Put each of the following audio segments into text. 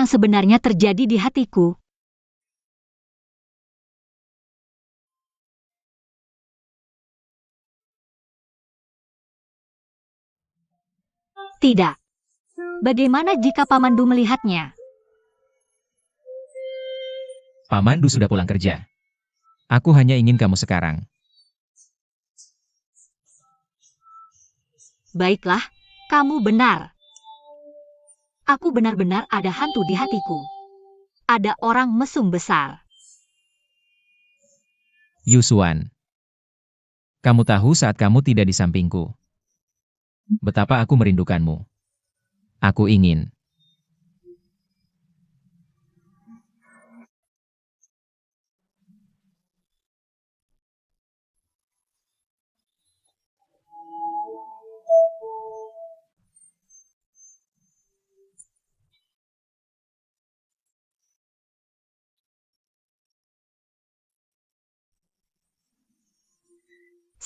yang sebenarnya terjadi di hatiku? Tidak. Bagaimana jika Pamandu melihatnya? Pamandu sudah pulang kerja. Aku hanya ingin kamu sekarang. Baiklah, kamu benar. Aku benar-benar ada hantu di hatiku. Ada orang mesum besar. Yusuan. Kamu tahu saat kamu tidak di sampingku. Betapa aku merindukanmu. Aku ingin.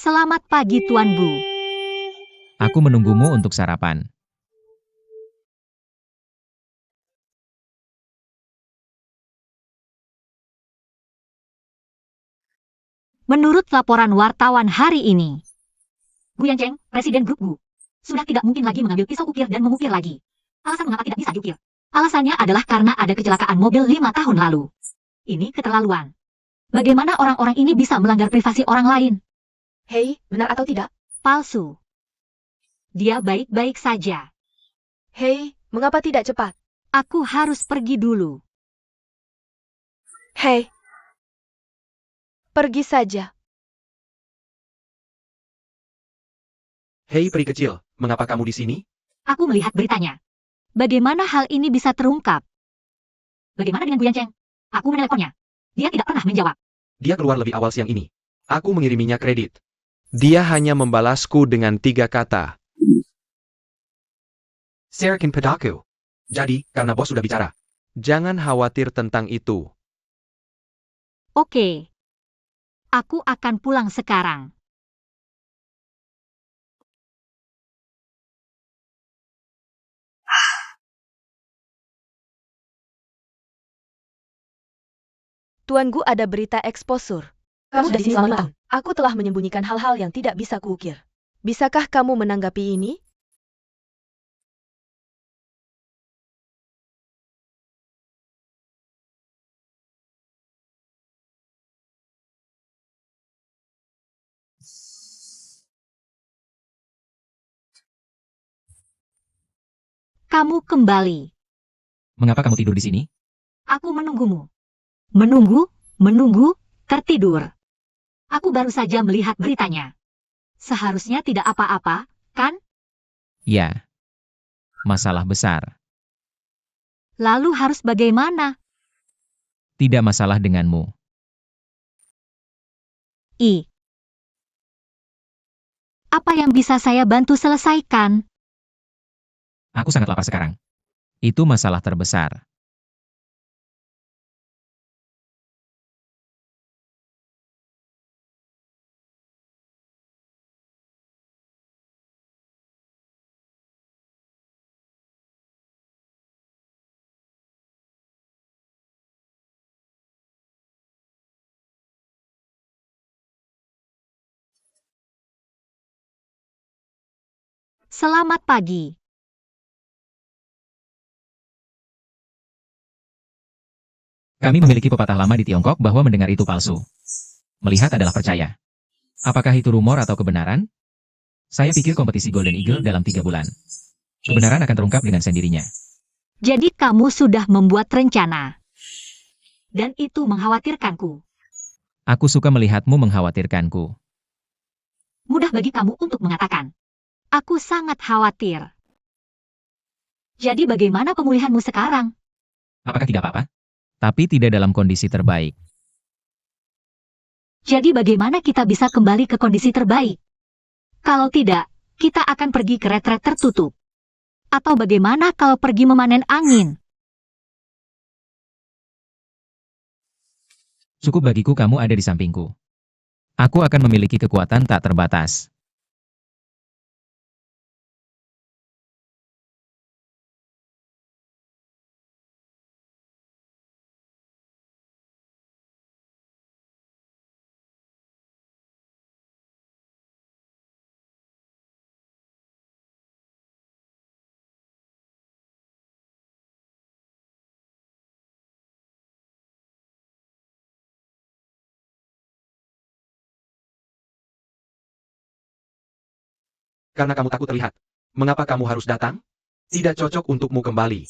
Selamat pagi, Tuan Bu. Aku menunggumu untuk sarapan. Menurut laporan wartawan hari ini, Bu Yancheng, Presiden Grup Bu, sudah tidak mungkin lagi mengambil pisau ukir dan mengukir lagi. Alasan mengapa tidak bisa diukir? Alasannya adalah karena ada kecelakaan mobil 5 tahun lalu. Ini keterlaluan. Bagaimana orang-orang ini bisa melanggar privasi orang lain? Hei, benar atau tidak? Palsu. Dia baik-baik saja. Hei, mengapa tidak cepat? Aku harus pergi dulu. Hei, pergi saja. Hei peri kecil, mengapa kamu di sini? Aku melihat beritanya. Bagaimana hal ini bisa terungkap? Bagaimana dengan Bu Yancheng? Aku menelponnya. Dia tidak pernah menjawab. Dia keluar lebih awal siang ini. Aku mengiriminya kredit. Dia hanya membalasku dengan 3 kata. Serakin padaku. Jadi, karena bos sudah bicara. Jangan khawatir tentang itu. Oke. Aku akan pulang sekarang. Tuan Gu, ada berita eksposur. Kamu sudah di sini selama 5 tahun. Aku telah menyembunyikan hal-hal yang tidak bisa kuukir. Bisakah kamu menanggapi ini? Kamu kembali. Mengapa kamu tidur di sini? Aku menunggumu. Menunggu, tertidur. Aku baru saja melihat beritanya. Seharusnya tidak apa-apa, kan? Ya. Masalah besar. Lalu harus bagaimana? Tidak masalah denganmu. Apa yang bisa saya bantu selesaikan? Aku sangat lapar sekarang. Itu masalah terbesar. Selamat pagi. Kami memiliki pepatah lama di Tiongkok bahwa mendengar itu palsu. Melihat adalah percaya. Apakah itu rumor atau kebenaran? Saya pikir kompetisi Golden Eagle dalam 3 bulan. Kebenaran akan terungkap dengan sendirinya. Jadi kamu sudah membuat rencana. Dan itu mengkhawatirkanku. Aku suka melihatmu mengkhawatirkanku. Mudah bagi kamu untuk mengatakan. Aku sangat khawatir. Jadi bagaimana pemulihanmu sekarang? Apakah tidak apa-apa? Tapi tidak dalam kondisi terbaik. Jadi bagaimana kita bisa kembali ke kondisi terbaik? Kalau tidak, kita akan pergi ke retret tertutup. Atau bagaimana kalau pergi memanen angin? Cukup bagiku kamu ada di sampingku. Aku akan memiliki kekuatan tak terbatas. Karena kamu takut terlihat. Mengapa kamu harus datang? Tidak cocok untukmu kembali.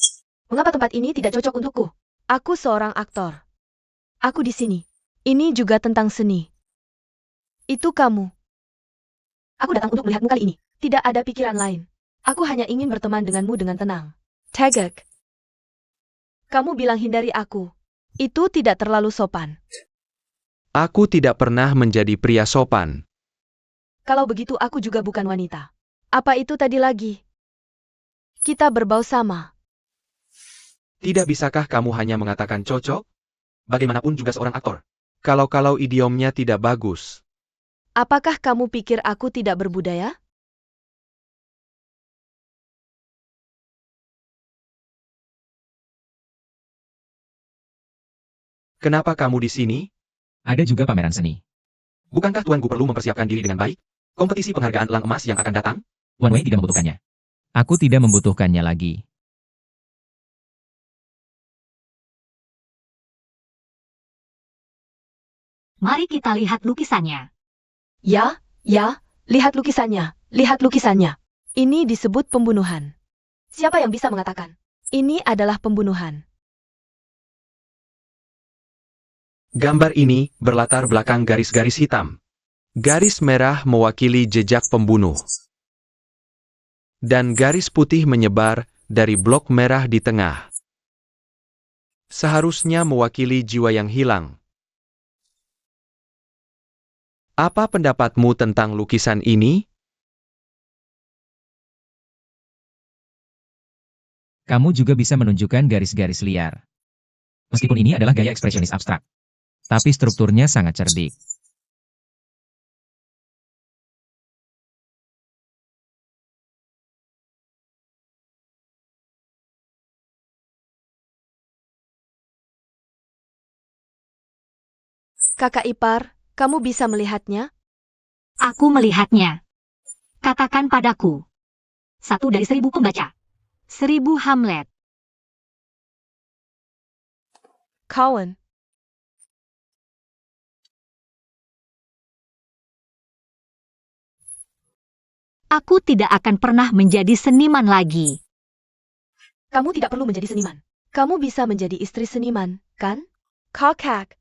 Mengapa tempat ini tidak cocok untukku? Aku seorang aktor. Aku di sini. Ini juga tentang seni. Itu kamu. Aku datang untuk melihatmu kali ini. Tidak ada pikiran lain. Aku hanya ingin berteman denganmu dengan tenang. Tegak. Kamu bilang hindari aku. Itu tidak terlalu sopan. Aku tidak pernah menjadi pria sopan. Kalau begitu aku juga bukan wanita. Apa itu tadi lagi? Kita berbau sama. Tidak bisakah kamu hanya mengatakan cocok? Bagaimanapun juga seorang aktor. Kalau idiomnya tidak bagus. Apakah kamu pikir aku tidak berbudaya? Kenapa kamu di sini? Ada juga pameran seni. Bukankah tuanku perlu mempersiapkan diri dengan baik? Kompetisi penghargaan elang emas yang akan datang? Tuan Wei tidak membutuhkannya. Aku tidak membutuhkannya lagi. Mari kita lihat lukisannya. Ya, lihat lukisannya, lihat lukisannya. Ini disebut pembunuhan. Siapa yang bisa mengatakan? Ini adalah pembunuhan. Gambar ini berlatar belakang garis-garis hitam. Garis merah mewakili jejak pembunuh. Dan garis putih menyebar dari blok merah di tengah. Seharusnya mewakili jiwa yang hilang. Apa pendapatmu tentang lukisan ini? Kamu juga bisa menunjukkan garis-garis liar. Meskipun ini adalah gaya ekspresionis abstrak. Tapi strukturnya sangat cerdik. Kakak ipar, kamu bisa melihatnya? Aku melihatnya. Katakan padaku. 1 dari 1000 pembaca. 1000 Hamlet. Kawan. Aku tidak akan pernah menjadi seniman lagi. Kamu tidak perlu menjadi seniman. Kamu bisa menjadi istri seniman, kan? Kakak.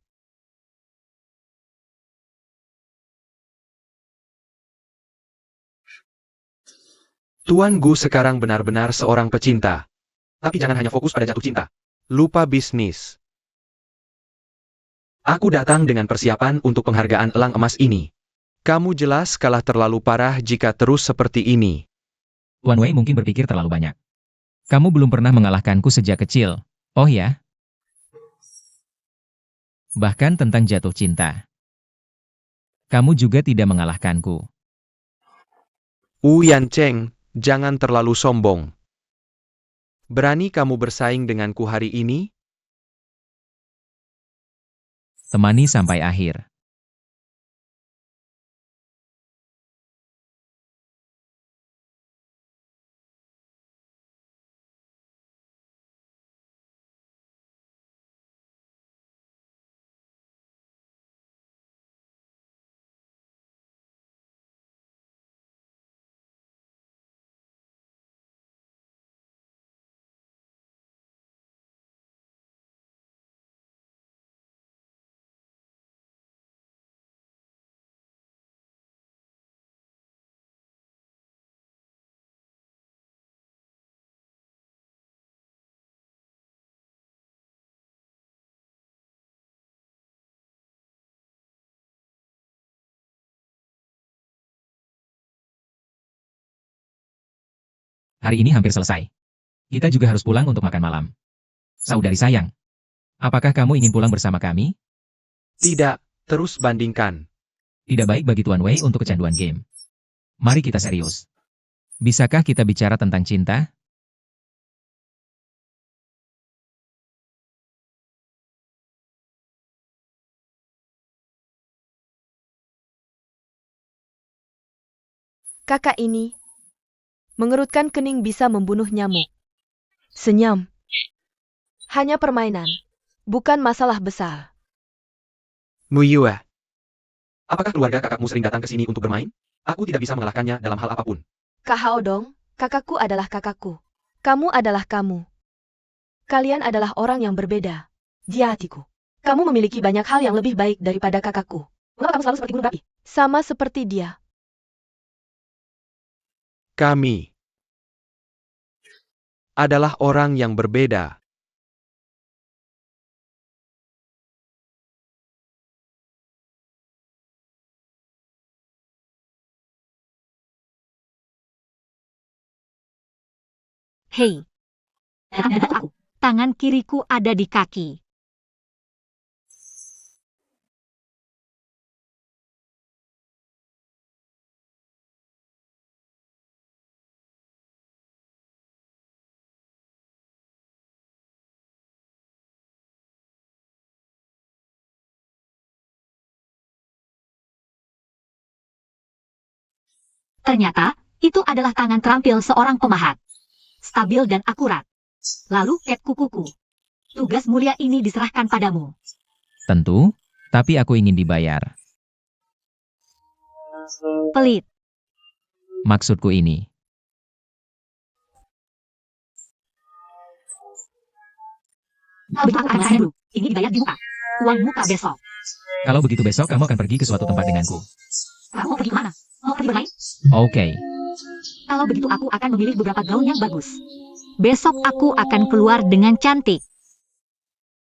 Tuan Gu sekarang benar-benar seorang pecinta. Tapi jangan hanya fokus pada jatuh cinta. Lupa bisnis. Aku datang dengan persiapan untuk penghargaan elang emas ini. Kamu jelas kalah terlalu parah jika terus seperti ini. Tuan Wei mungkin berpikir terlalu banyak. Kamu belum pernah mengalahkanku sejak kecil. Oh ya? Bahkan tentang jatuh cinta. Kamu juga tidak mengalahkanku. Wu Yancheng, jangan terlalu sombong. Berani kamu bersaing denganku hari ini? Temani sampai akhir. Hari ini hampir selesai. Kita juga harus pulang untuk makan malam. Saudari sayang, apakah kamu ingin pulang bersama kami? Tidak, terus bandingkan. Tidak baik bagi Tuan Wei untuk kecanduan game. Mari kita serius. Bisakah kita bicara tentang cinta? Kakak ini. Mengerutkan kening bisa membunuh nyamuk. Senyum. Hanya permainan. Bukan masalah besar. Muyue. Apakah keluarga kakakmu sering datang ke sini untuk bermain? Aku tidak bisa mengalahkannya dalam hal apapun. Kahao dong, kakakku adalah kakakku. Kamu adalah kamu. Kalian adalah orang yang berbeda. Dia hatiku. Kamu memiliki banyak hal yang lebih baik daripada kakakku. Mengapa kamu selalu seperti gunung berapi? Sama seperti dia. Kami adalah orang yang berbeda. Hei, datang dan bantu aku. Tangan kiriku ada di kaki. Ternyata, itu adalah tangan terampil seorang pemahat. Stabil dan akurat. Lalu, Cat kukuku. Tugas mulia ini diserahkan padamu. Tentu, tapi aku ingin dibayar. Pelit. Maksudku ini. Begitu aku akan melakukannya dulu. Ini dibayar di muka. Uang muka besok. Kalau begitu besok kamu akan pergi ke suatu tempat denganku. Kamu mau pergi kemana? Mau pergi bermain? Oke. Kalau begitu aku akan memilih beberapa gaun yang bagus. Besok aku akan keluar dengan cantik.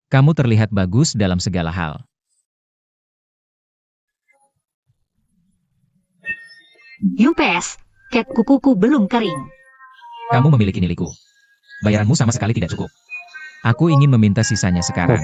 Kamu terlihat bagus dalam segala hal. Yupes, Cat kukuku belum kering. Kamu memiliki niliku. Bayaranmu sama sekali tidak cukup. Aku ingin meminta sisanya sekarang.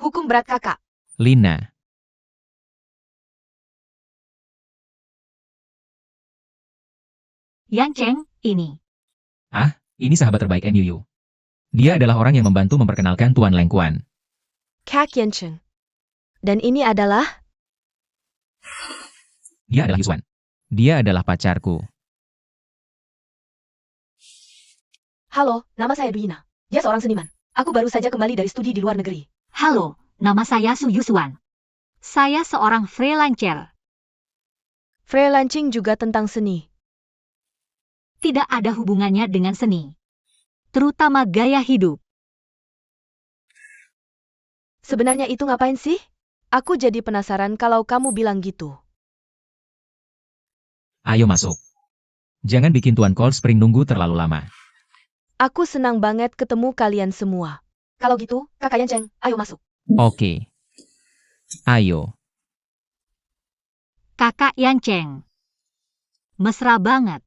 Hukum berat kakak. Lina, Yang Cheng, ini. ini sahabat terbaik NYU. Dia adalah orang yang membantu memperkenalkan Tuan Leng Kuan. Kak Yenchen. Dan ini adalah... Dia adalah Yuswan. Dia adalah pacarku. Halo, nama saya Duina. Dia seorang seniman. Aku baru saja kembali dari studi di luar negeri. Halo, nama saya Su Yuswan. Saya seorang freelancer. Freelancing juga tentang seni. Tidak ada hubungannya dengan seni. Terutama gaya hidup. Sebenarnya itu ngapain sih? Aku jadi penasaran kalau kamu bilang gitu. Ayo masuk. Jangan bikin Tuan Cold Spring nunggu terlalu lama. Aku senang banget ketemu kalian semua. Kalau gitu, kakak Yenchen, ayo masuk. Oke. Ayo. Kakak Yang Cheng. Mesra banget.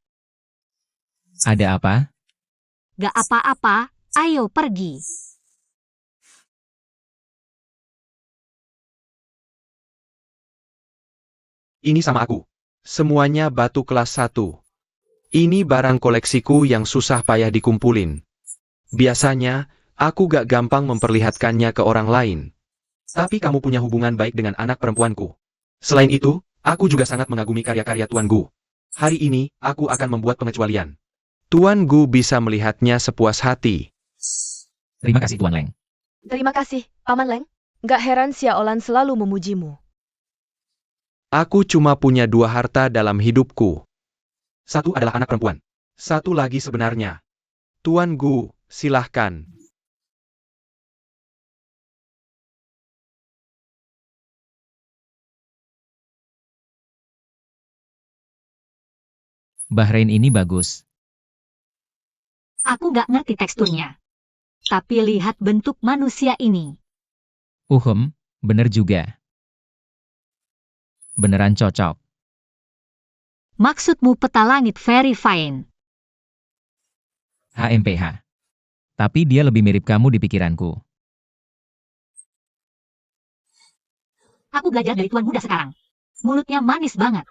Ada apa? Gak apa-apa, ayo pergi. Ini sama aku. Semuanya batu kelas 1. Ini barang koleksiku yang susah payah dikumpulin. Biasanya, aku gak gampang memperlihatkannya ke orang lain. Tapi kamu punya hubungan baik dengan anak perempuanku. Selain itu, aku juga sangat mengagumi karya-karya Tuan Gu. Hari ini, aku akan membuat pengecualian. Tuan Gu bisa melihatnya sepuas hati. Terima kasih Tuan Leng. Terima kasih, Paman Leng. Gak heran Xiaolan selalu memujimu. Aku cuma punya 2 harta dalam hidupku. Satu adalah anak perempuan. Satu lagi sebenarnya. Tuan Gu, silahkan. Bahrain ini bagus. Aku gak ngerti teksturnya. Tapi lihat bentuk manusia ini. Bener juga. Beneran cocok. Maksudmu peta langit very fine. HMPH. Tapi dia lebih mirip kamu di pikiranku. Aku belajar dari tuan muda sekarang. Mulutnya manis banget.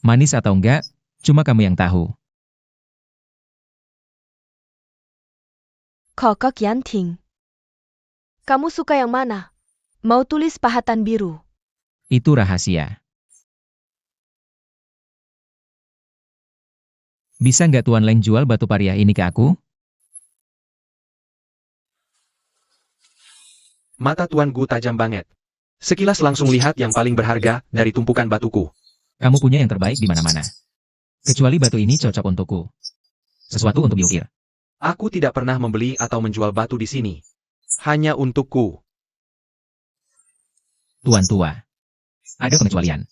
Manis atau enggak, cuma kamu yang tahu. Kokok Yanting. Kamu suka yang mana? Mau tulis pahatan biru? Itu rahasia. Bisa nggak Tuan Leng jual batu pariah ini ke aku? Mata Tuan Gu tajam banget. Sekilas langsung lihat yang paling berharga dari tumpukan batuku. Kamu punya yang terbaik di mana-mana. Kecuali batu ini cocok untukku. Sesuatu untuk diukir. Aku tidak pernah membeli atau menjual batu di sini. Hanya untukku. Tuan tua. Ada pengecualian.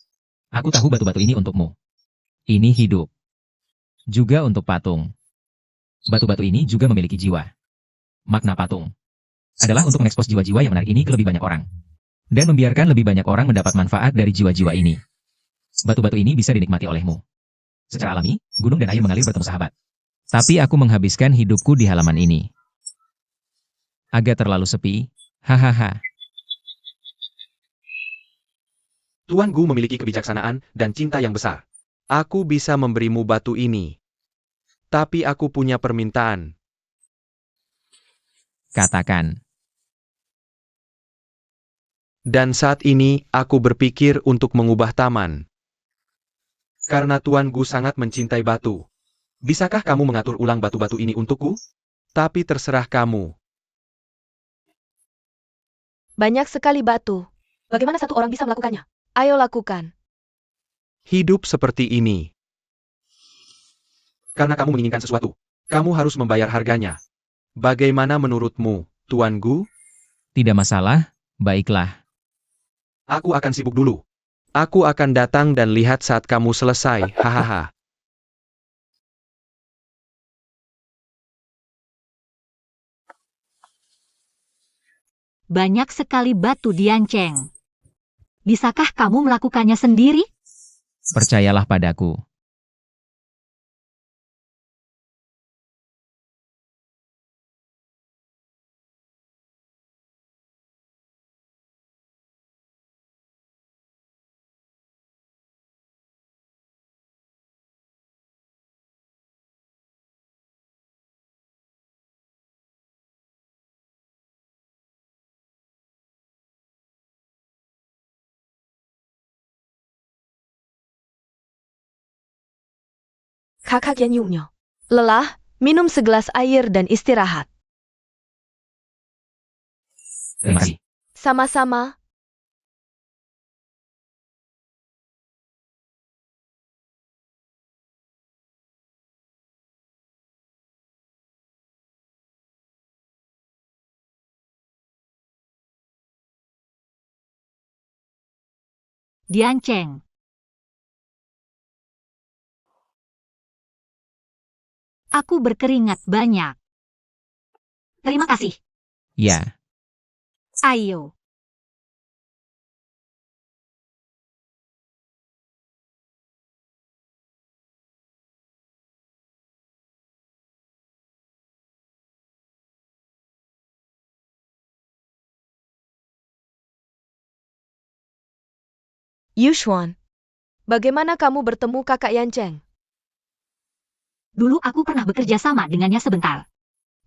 Aku tahu batu-batu ini untukmu. Ini hidup. Juga untuk patung. Batu-batu ini juga memiliki jiwa. Makna patung adalah untuk mengekspos jiwa-jiwa yang menarik ini ke lebih banyak orang. Dan membiarkan lebih banyak orang mendapat manfaat dari jiwa-jiwa ini. Batu-batu ini bisa dinikmati olehmu. Secara alami, gunung dan air mengalir bertemu sahabat. Tapi aku menghabiskan hidupku di halaman ini. Agak terlalu sepi, hahaha. Tuan Gu memiliki kebijaksanaan dan cinta yang besar. Aku bisa memberimu batu ini. Tapi aku punya permintaan. Katakan. Dan saat ini, aku berpikir untuk mengubah taman. Karena Tuan Gu sangat mencintai batu. Bisakah kamu mengatur ulang batu-batu ini untukku? Tapi terserah kamu. Banyak sekali batu. Bagaimana satu orang bisa melakukannya? Ayo lakukan. Hidup seperti ini. Karena kamu menginginkan sesuatu, kamu harus membayar harganya. Bagaimana menurutmu, Tuan Gu? Tidak masalah, baiklah. Aku akan sibuk dulu. Aku akan datang dan lihat saat kamu selesai, hahaha. Banyak sekali batu Dianceng. Bisakah kamu melakukannya sendiri? Percayalah padaku. Kakak Yan Yunyo. Lelah, minum segelas air dan istirahat. Terima kasih. Sama-sama. Dianceng. Aku berkeringat banyak. Terima kasih. Ya, Ayo. Yushwan. Bagaimana kamu bertemu kakak Yanceng? Dulu aku pernah bekerja sama dengannya sebentar.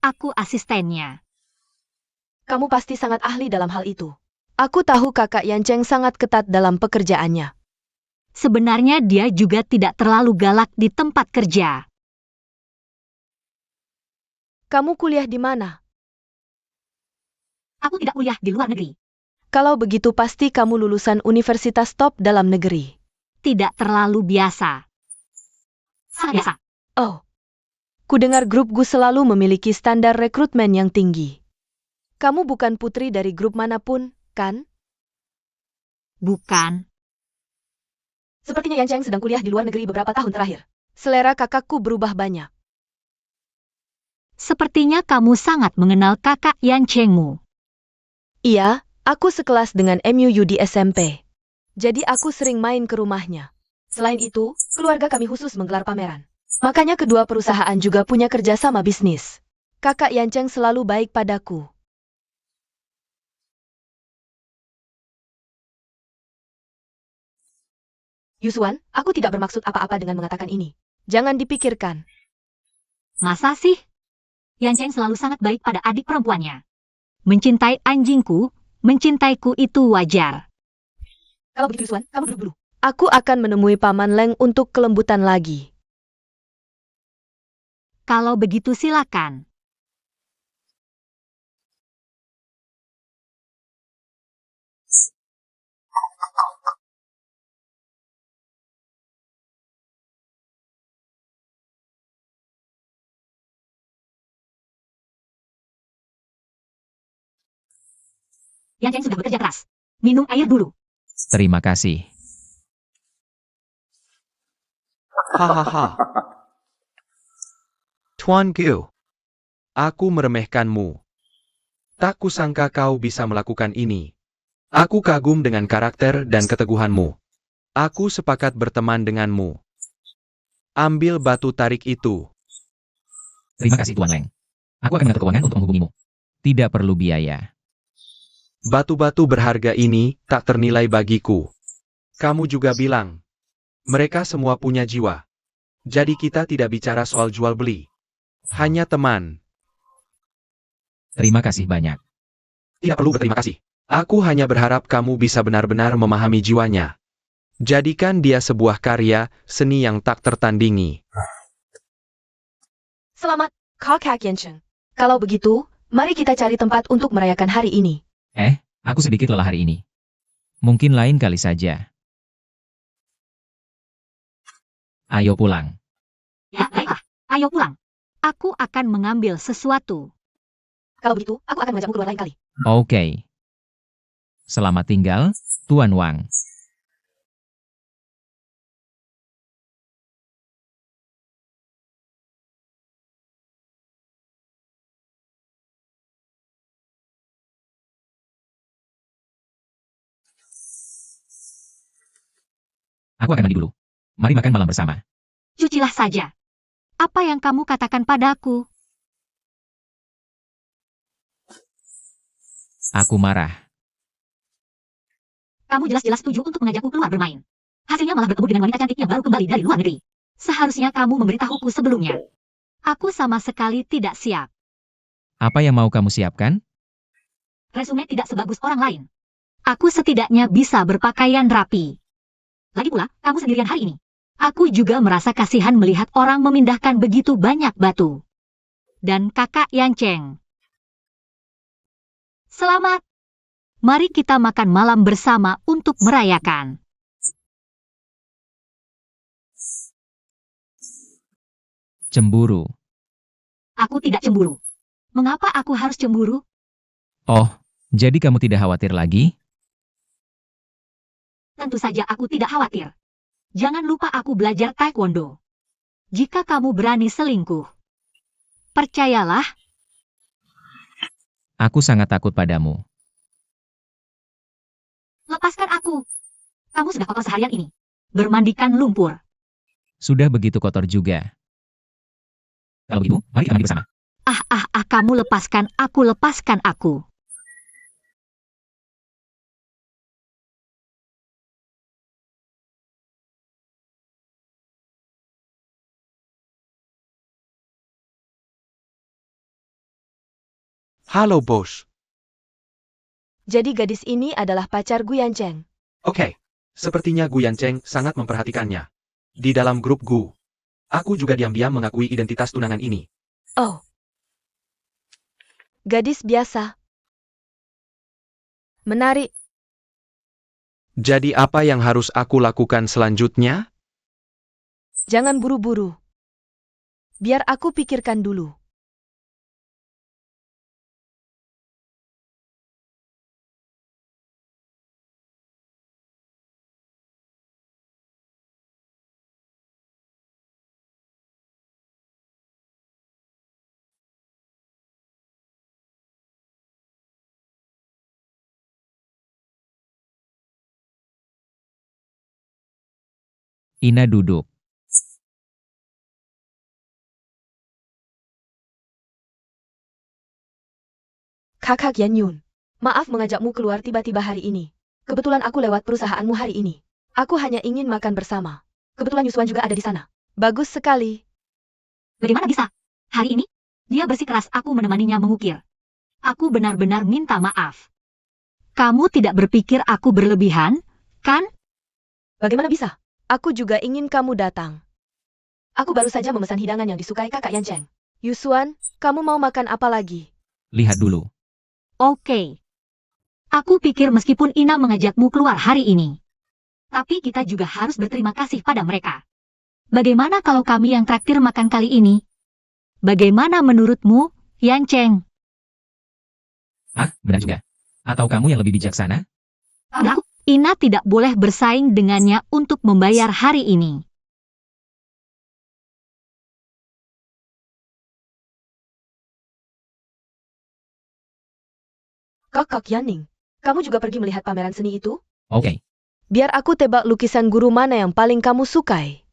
Aku asistennya. Kamu pasti sangat ahli dalam hal itu. Aku tahu kakak Yanceng sangat ketat dalam pekerjaannya. Sebenarnya dia juga tidak terlalu galak di tempat kerja. Kamu kuliah di mana? Aku tidak kuliah di luar negeri. Kalau begitu pasti kamu lulusan universitas top dalam negeri. Tidak terlalu biasa. Sangat biasa. Oh. Kudengar grup Gu selalu memiliki standar rekrutmen yang tinggi. Kamu bukan putri dari grup manapun, kan? Bukan. Sepertinya Yanceng sedang kuliah di luar negeri beberapa tahun terakhir. Selera kakakku berubah banyak. Sepertinya kamu sangat mengenal kakak Yancengmu. Iya, aku sekelas dengan MUU di SMP. Jadi aku sering main ke rumahnya. Selain itu, keluarga kami khusus menggelar pameran. Makanya kedua perusahaan juga punya kerjasama bisnis. Kakak Yanceng selalu baik padaku. Yuswan, aku tidak bermaksud apa-apa dengan mengatakan ini. Jangan dipikirkan. Masa sih? Yanceng selalu sangat baik pada adik perempuannya. Mencintai anjingku, mencintaiku itu wajar. Kalau begitu Yusuan, kamu duduk dulu. Aku akan menemui Paman Leng untuk kelembutan lagi. Kalau begitu silakan. Yang Cheng sudah bekerja keras. Minum air dulu. Terima kasih. Hahaha. Tuan Gu. Aku meremehkanmu. Tak kusangka kau bisa melakukan ini. Aku kagum dengan karakter dan keteguhanmu. Aku sepakat berteman denganmu. Ambil batu tarik itu. Terima kasih Tuan Leng. Aku akan mengatur keuangan untuk menghubungimu. Tidak perlu biaya. Batu-batu berharga ini tak ternilai bagiku. Kamu juga bilang. Mereka semua punya jiwa. Jadi kita tidak bicara soal jual beli. Hanya teman. Terima kasih banyak. Tidak perlu berterima kasih. Aku hanya berharap kamu bisa benar-benar memahami jiwanya. Jadikan dia sebuah karya seni yang tak tertandingi. Selamat, Kakak Yancheng. Kalau begitu, mari kita cari tempat untuk merayakan hari ini. Aku sedikit lelah hari ini. Mungkin lain kali saja. Ayo pulang. Ya, baiklah. Ayo pulang. Aku akan mengambil sesuatu. Kalau begitu, aku akan mengajakmu keluar lain kali. Oke. Selamat tinggal, Tuan Wang. Aku akan mandi dulu. Mari makan malam bersama. Cucilah saja. Apa yang kamu katakan padaku? Aku marah. Kamu jelas-jelas setuju untuk mengajakku keluar bermain. Hasilnya malah bertemu dengan wanita cantik yang baru kembali dari luar negeri. Seharusnya kamu memberitahuku sebelumnya. Aku sama sekali tidak siap. Apa yang mau kamu siapkan? Resume tidak sebagus orang lain. Aku setidaknya bisa berpakaian rapi. Lagi pula, kamu sendirian hari ini. Aku juga merasa kasihan melihat orang memindahkan begitu banyak batu. Dan kakak Yancheng. Selamat. Mari kita makan malam bersama untuk merayakan. Cemburu. Aku tidak cemburu. Mengapa aku harus cemburu? Oh, jadi kamu tidak khawatir lagi? Tentu saja aku tidak khawatir. Jangan lupa aku belajar taekwondo. Jika kamu berani selingkuh, percayalah, Aku sangat takut padamu. lepaskan aku. Kamu sudah kotor seharian ini. Bermandikan lumpur. Sudah begitu kotor juga. Kalau begitu, mari kita mandi bersama. Kamu lepaskan aku, lepaskan aku. Halo bos. Jadi gadis ini adalah pacar Gu Yancheng. Oke. Sepertinya Gu Yancheng sangat memperhatikannya. Di dalam grup Gu. Aku juga diam-diam mengakui identitas tunangan ini. Oh. Gadis biasa. Menarik. Jadi apa yang harus aku lakukan selanjutnya? Jangan buru-buru. Biar aku pikirkan dulu. Ina duduk. Kakak Yan Yun. Maaf mengajakmu keluar tiba-tiba hari ini. Kebetulan aku lewat perusahaanmu hari ini. Aku hanya ingin makan bersama. Kebetulan Yuswan juga ada di sana. Bagus sekali. Bagaimana bisa? Hari ini, dia bersikeras aku menemaninya mengukir. Aku benar-benar minta maaf. Kamu tidak berpikir aku berlebihan? kan? Bagaimana bisa? Aku juga ingin kamu datang. Aku baru saja memesan hidangan yang disukai kakak Yan Cheng. Yusuan, kamu mau makan apa lagi? Lihat dulu. Oke. Aku pikir meskipun Ina mengajakmu keluar hari ini, tapi kita juga harus berterima kasih pada mereka. Bagaimana kalau kami yang traktir makan kali ini? Bagaimana menurutmu, Yan Cheng? Ah, benar juga. Atau kamu yang lebih bijaksana? Ina tidak boleh bersaing dengannya untuk membayar hari ini. Kakak Yaning, kamu juga pergi melihat pameran seni itu? Oke. Biar aku tebak lukisan guru mana yang paling kamu sukai.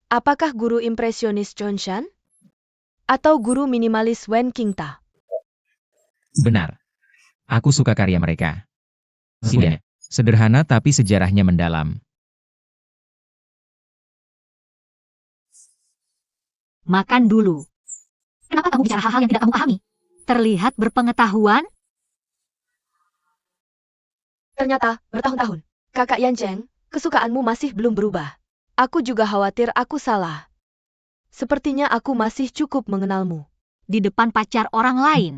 Apakah guru impresionis Chonshan? Atau guru minimalis Wen Qingta? Benar. Aku suka karya mereka. Sederhana tapi sejarahnya mendalam. Makan dulu. Kenapa kamu bicara hal-hal yang tidak kamu pahami? Terlihat berpengetahuan? Ternyata, bertahun-tahun. Kakak Yan Cheng, kesukaanmu masih belum berubah. Aku juga khawatir aku salah. Sepertinya aku masih cukup mengenalmu. Di depan pacar orang lain.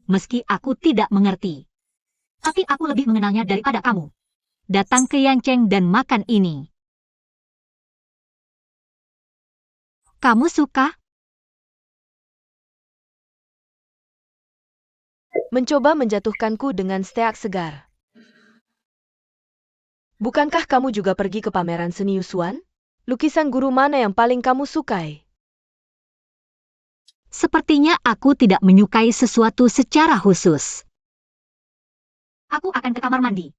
Meski aku tidak mengerti. Tapi aku lebih mengenalnya daripada kamu. Datang ke Yan Cheng dan makan ini. Kamu suka? Mencoba menjatuhkanku dengan steak segar. Bukankah kamu juga pergi ke pameran seni Yusuan? Lukisan guru mana yang paling kamu sukai? Sepertinya aku tidak menyukai sesuatu secara khusus. Aku akan ke kamar mandi.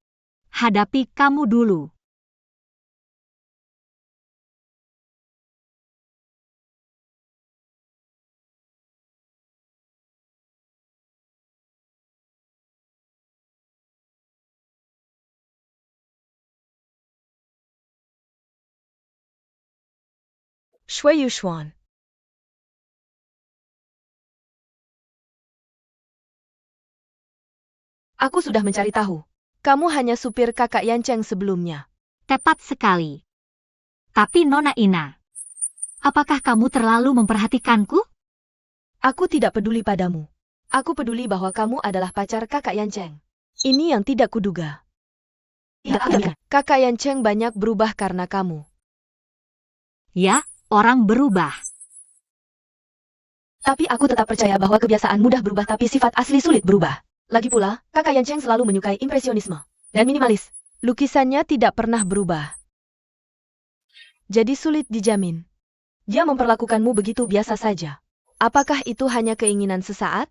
Hadapi kamu dulu. Shui Yushuan. Aku sudah mencari tahu. Kamu hanya supir kakak Yan Cheng sebelumnya. Tepat sekali. Tapi Nona Ina, apakah kamu terlalu memperhatikanku? Aku tidak peduli padamu. Aku peduli bahwa kamu adalah pacar kakak Yan Cheng. Ini yang tidak kuduga. Kakak Yan Cheng banyak berubah karena kamu. Ya, orang berubah. Tapi aku tetap percaya bahwa kebiasaan mudah berubah tapi sifat asli sulit berubah. Lagi pula, kakak Yan Cheng selalu menyukai impresionisme dan minimalis. Lukisannya tidak pernah berubah. Jadi sulit dijamin. Dia memperlakukanmu begitu biasa saja. Apakah itu hanya keinginan sesaat?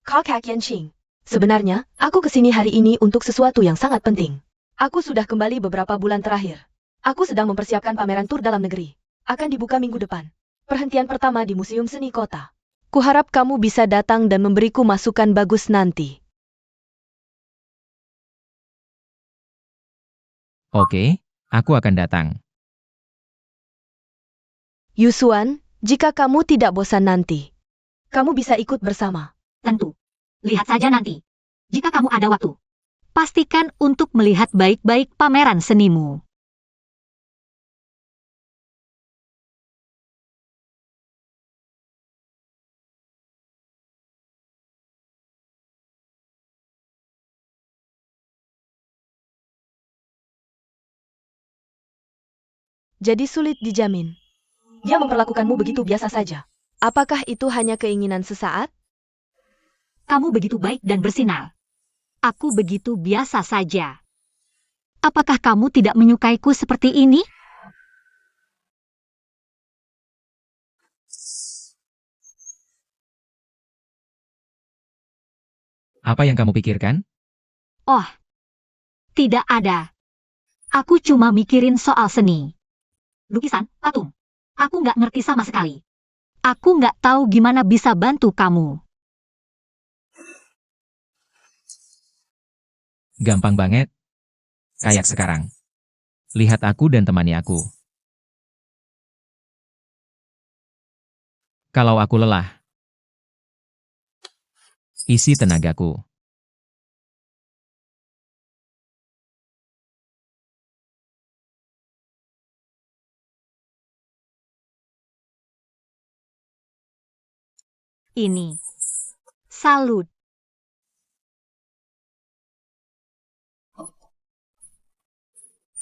Kakak Yan Cheng. Sebenarnya, aku kesini hari ini untuk sesuatu yang sangat penting. Aku sudah kembali beberapa bulan terakhir. Aku sedang mempersiapkan pameran tur dalam negeri. Akan dibuka minggu depan. Perhentian pertama di Museum Seni Kota. Kuharap kamu bisa datang dan memberiku masukan bagus nanti. Oke, aku akan datang. Yusuan, jika kamu tidak bosan nanti, kamu bisa ikut bersama. Tentu. Lihat saja nanti. Jika kamu ada waktu. Pastikan untuk melihat baik-baik pameran senimu. Jadi sulit dijamin. Dia memperlakukanmu begitu biasa saja. Apakah itu hanya keinginan sesaat? Kamu begitu baik dan bersinar. Aku begitu biasa saja. Apakah kamu tidak menyukaiku seperti ini? Apa yang kamu pikirkan? Oh, tidak ada. Aku cuma mikirin soal seni. Lukisan, patung. Aku nggak ngerti sama sekali. Aku nggak tahu gimana bisa bantu kamu. Gampang banget. Kayak sekarang. Lihat aku dan temani aku. Kalau aku lelah, isi tenagaku. Ini. Salut.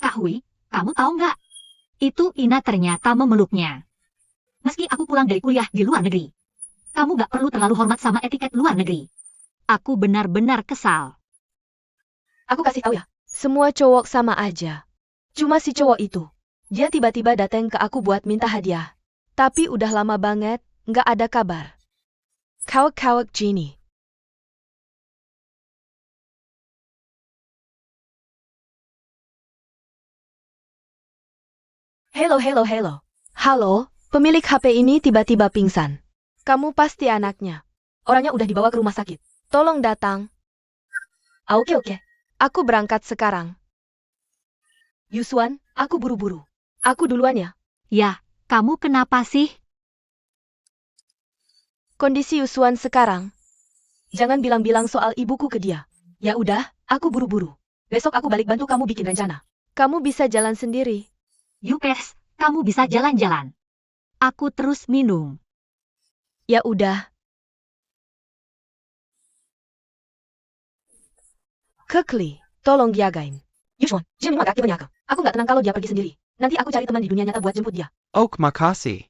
Kak Hui, kamu tahu nggak? Itu Ina ternyata memeluknya. Meski aku pulang dari kuliah di luar negeri. Kamu nggak perlu terlalu hormat sama etiket luar negeri. Aku benar-benar kesal. Aku kasih tahu ya, semua cowok sama aja. Cuma si cowok itu. Dia tiba-tiba datang ke aku buat minta hadiah. Tapi udah lama banget, nggak ada kabar. Kawak-kawak Genie. Halo, halo, halo. Halo, pemilik HP ini tiba-tiba pingsan. Kamu pasti anaknya. Orangnya udah dibawa ke rumah sakit. Tolong datang. Oke, oke. Aku berangkat sekarang. Yuswan, aku buru-buru. Aku duluan ya. Ya, kamu kenapa sih? Kondisi Yuswan sekarang. Jangan bilang-bilang soal ibuku ke dia. Ya udah, aku buru-buru. Besok aku balik bantu kamu bikin rencana. Kamu bisa jalan sendiri. Yupes, kamu bisa jalan-jalan. Aku terus minum. Ya udah. Kekli, tolong jagain. Yuswan, Jim nggak aktif menyaka. Aku nggak tenang kalau dia pergi sendiri. Nanti aku cari teman di dunia nyata buat jemput dia. Oh, makasih.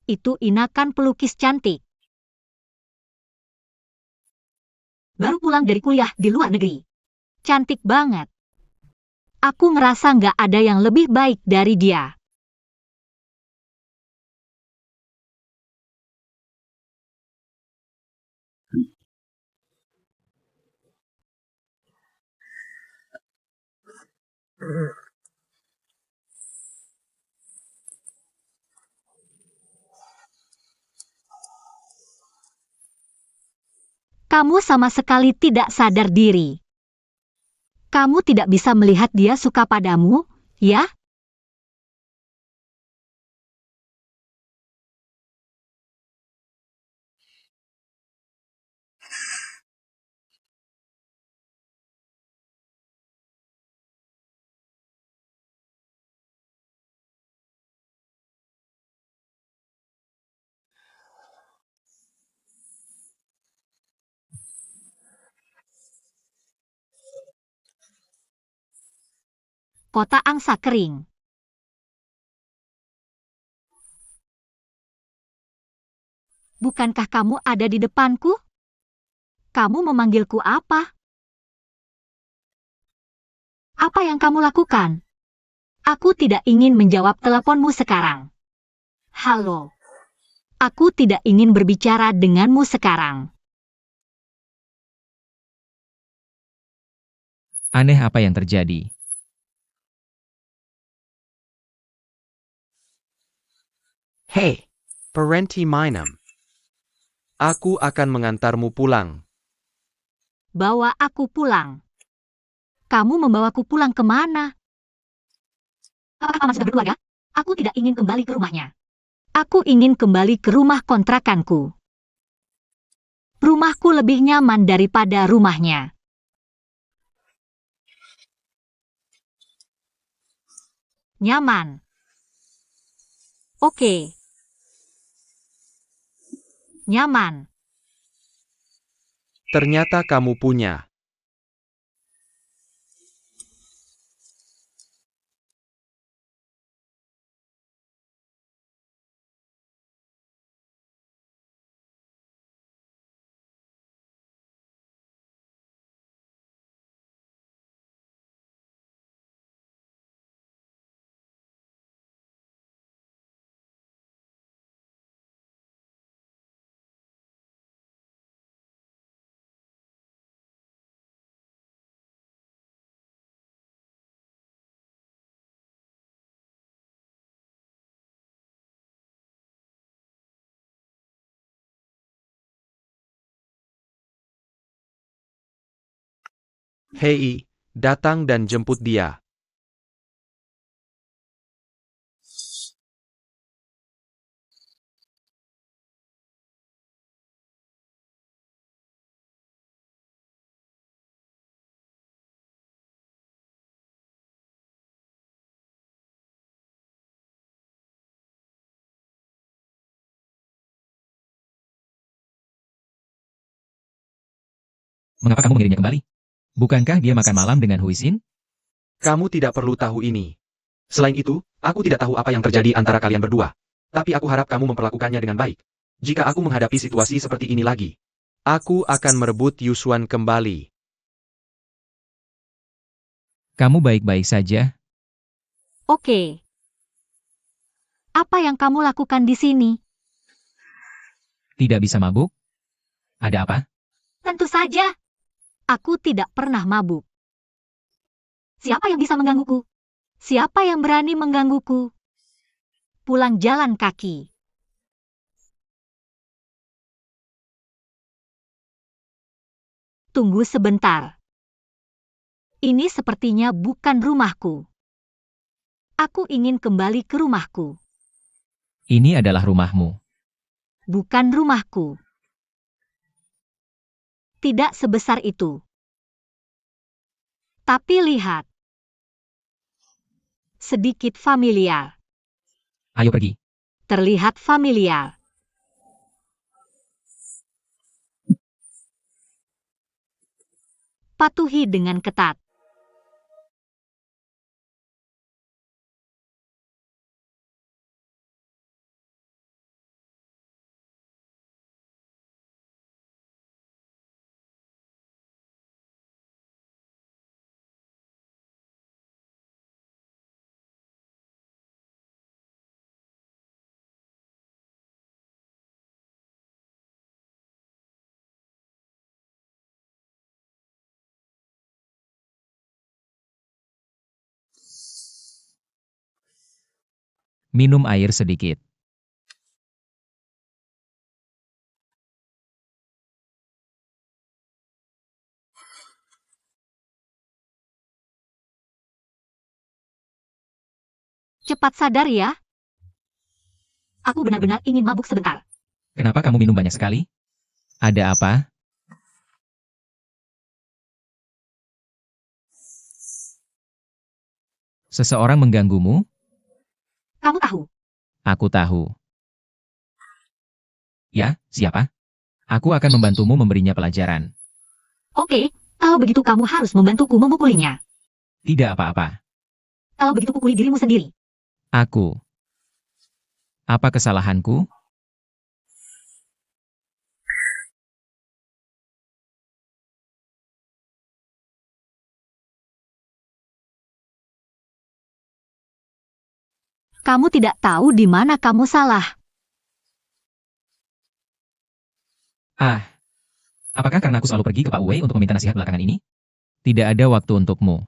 Itu Ina kan pelukis cantik. Baru pulang dari kuliah di luar negeri. Cantik banget. Aku ngerasa nggak ada yang lebih baik dari dia. Kamu sama sekali tidak sadar diri. Kamu tidak bisa melihat dia suka padamu, ya? Kota angsa kering. Bukankah kamu ada di depanku? Kamu memanggilku apa? Apa yang kamu lakukan? Aku tidak ingin menjawab teleponmu sekarang. Halo. Aku tidak ingin berbicara denganmu sekarang. Aneh apa yang terjadi. Hei, Parenti Minam. Aku akan mengantarmu pulang. Bawa aku pulang. Kamu membawaku pulang kemana? Apakah paman sudah berkeluarga? Aku tidak ingin kembali ke rumahnya. Aku ingin kembali ke rumah kontrakanku. Rumahku lebih nyaman daripada rumahnya. Nyaman. Oke. Nyaman. Ternyata kamu punya. Hei, datang dan jemput dia. Mengapa kamu mengirimnya kembali? Bukankah dia makan malam dengan Huisin? Kamu tidak perlu tahu ini. Selain itu, aku tidak tahu apa yang terjadi antara kalian berdua. Tapi aku harap kamu memperlakukannya dengan baik. Jika aku menghadapi situasi seperti ini lagi, aku akan merebut Yuswan kembali. Kamu baik-baik saja? Oke. Apa yang kamu lakukan di sini? Tidak bisa mabuk? Ada apa? Tentu saja. Aku tidak pernah mabuk. Siapa yang bisa menggangguku? Siapa yang berani menggangguku? Pulang jalan kaki. Tunggu sebentar. Ini sepertinya bukan rumahku. Aku ingin kembali ke rumahku. Ini adalah rumahmu. Bukan rumahku. Tidak sebesar itu. Tapi lihat. Sedikit familiar. Ayo pergi. Terlihat familiar. Patuhi dengan ketat. Minum air sedikit. Cepat sadar ya. Aku benar-benar ingin mabuk sebentar. Kenapa kamu minum banyak sekali? Ada apa? Seseorang mengganggumu? Kamu tahu. Aku tahu. Ya, siapa? Aku akan membantumu memberinya pelajaran. Oke, kalau begitu kamu harus membantuku memukulinya. Tidak apa-apa. Kalau begitu pukuli dirimu sendiri. Aku. Apa kesalahanku? Kamu tidak tahu di mana kamu salah. Ah, apakah karena aku selalu pergi ke Pak Wei untuk meminta nasihat belakangan ini? Tidak ada waktu untukmu.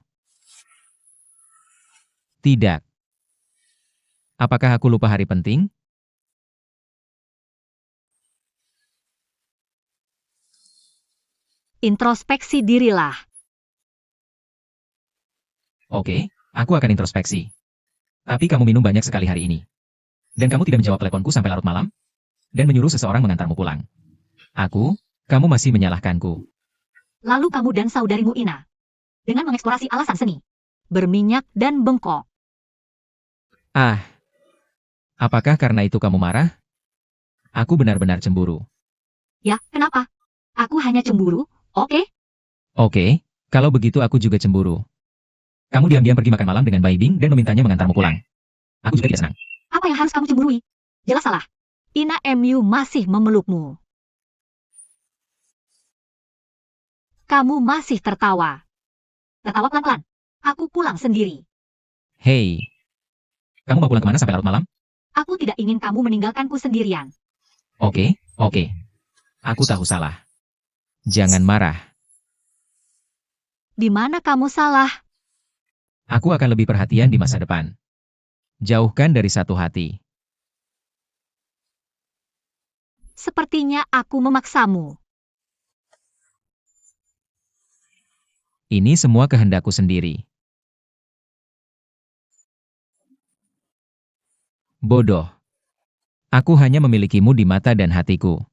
Tidak. Apakah aku lupa hari penting? Introspeksi dirilah. Oke, aku akan introspeksi. Tapi kamu minum banyak sekali hari ini. Dan kamu tidak menjawab teleponku sampai larut malam? Dan menyuruh seseorang mengantarmu pulang. Kamu masih menyalahkanku. Lalu kamu dan saudarimu Ina. Dengan mengeksplorasi alasan seni. Berminyak dan bengkok. Ah, apakah karena itu kamu marah? Aku benar-benar cemburu. Ya, kenapa? Aku hanya cemburu, oke? Oke, kalau begitu aku juga cemburu. Kamu diam-diam pergi makan malam dengan Bai Bing dan memintanya mengantarmu pulang. Aku juga tidak senang. Apa yang harus kamu cemburui? Jelas salah. Ina MU masih memelukmu. Kamu masih tertawa. Tertawa pelan-pelan. Aku pulang sendiri. Hei, kamu mau pulang kemana sampai larut malam? Aku tidak ingin kamu meninggalkanku sendirian. Oke. Aku tahu salah. Jangan marah. Di mana kamu salah? Aku akan lebih perhatian di masa depan. Jauhkan dari satu hati. Sepertinya aku memaksamu. Ini semua kehendakku sendiri. Bodoh. Aku hanya memilikimu di mata dan hatiku.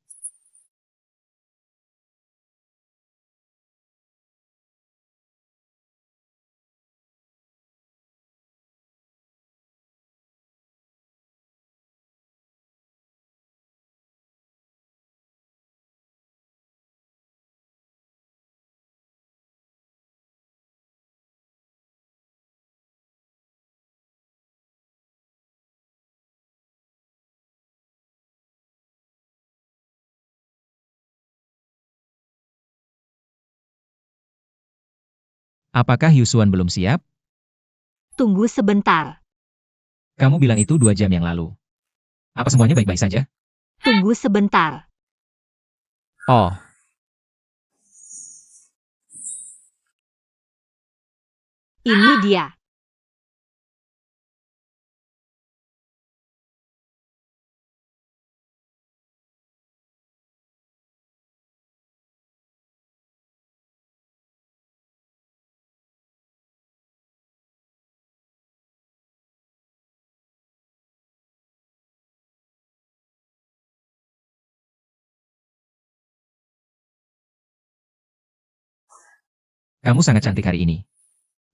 Apakah Yusuan belum siap? Tunggu sebentar. Kamu bilang itu 2 jam yang lalu. Apa semuanya baik-baik saja? Tunggu sebentar. Oh, Ini dia. kamu sangat cantik hari ini.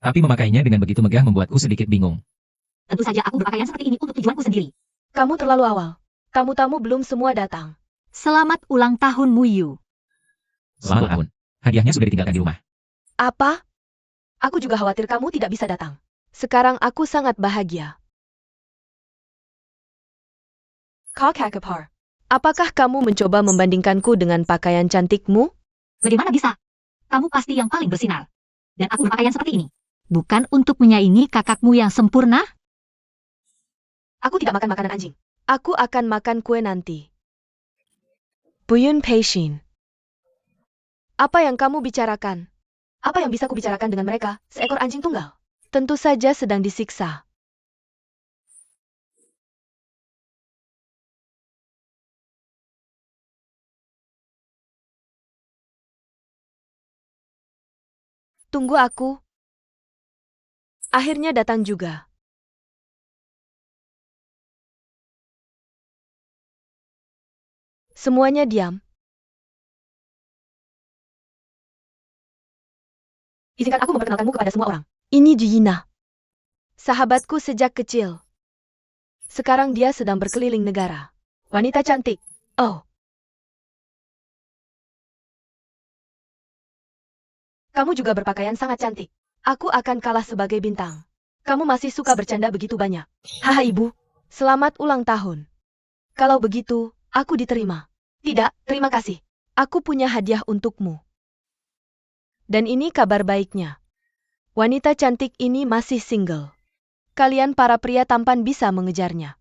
Tapi memakainya dengan begitu megah membuatku sedikit bingung. Tentu saja aku berpakaian seperti ini untuk tujuanku sendiri. Kamu terlalu awal. Tamu-tamu belum semua datang. Selamat ulang tahun, Muyu. Selamat tahun. Hadiahnya sudah ditinggalkan di rumah. Apa? Aku juga khawatir kamu tidak bisa datang. Sekarang aku sangat bahagia. Kakakapar. Apakah kamu mencoba membandingkanku dengan pakaian cantikmu? Bagaimana bisa? Kamu pasti yang paling bersinar. Dan aku berpakaian seperti ini. Bukan untuk menyaingi kakakmu yang sempurna? Aku tidak makan makanan anjing. Aku akan makan kue nanti. Buyun Peishin. Apa yang kamu bicarakan? Apa yang bisa kubicarakan dengan mereka? Seekor anjing tunggal. Tentu saja sedang disiksa. Tunggu aku. Akhirnya datang juga. Semuanya diam. Izinkan aku memperkenalkanmu kepada semua orang. Ini Jiyina. Sahabatku sejak kecil. Sekarang dia sedang berkeliling negara. Wanita cantik. Oh. Kamu juga berpakaian sangat cantik. Aku akan kalah sebagai bintang. Kamu masih suka bercanda begitu banyak. Haha ibu, selamat ulang tahun. Kalau begitu, aku diterima. Tidak, terima kasih. Aku punya hadiah untukmu. Dan ini kabar baiknya. Wanita cantik ini masih single. Kalian para pria tampan bisa mengejarnya.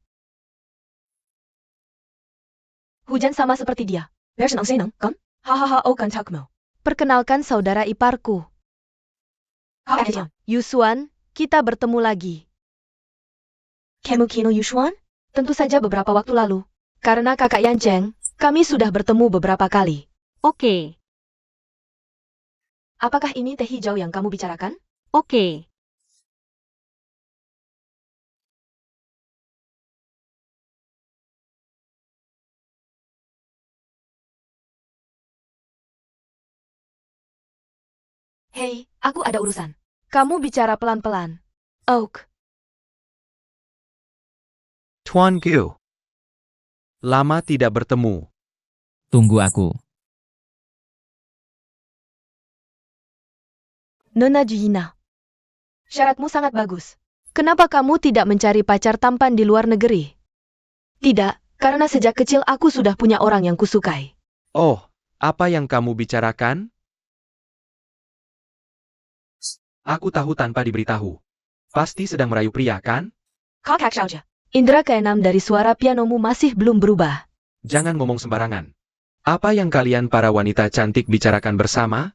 Hujan sama seperti dia. Kan? Hahaha, oh kan takmo. Perkenalkan saudara iparku. Yusuan, kita bertemu lagi. Kemukino Yusuan? Tentu saja beberapa waktu lalu. Karena kakak Yancheng, kami sudah bertemu beberapa kali. Oke, Apakah ini teh hijau yang kamu bicarakan? oke. Hei, aku ada urusan. Kamu bicara pelan-pelan. Oak. Tuan Gu. Lama tidak bertemu. Tunggu aku. Nona Jihina. Syaratmu sangat bagus. Kenapa kamu tidak mencari pacar tampan di luar negeri? Tidak, karena sejak kecil aku sudah punya orang yang kusukai. Oh, apa yang kamu bicarakan? Aku tahu tanpa diberitahu. Pasti sedang merayu pria, kan? Kakak saja. Indra keenam dari suara pianomu masih belum berubah. Jangan ngomong sembarangan. Apa yang kalian para wanita cantik bicarakan bersama?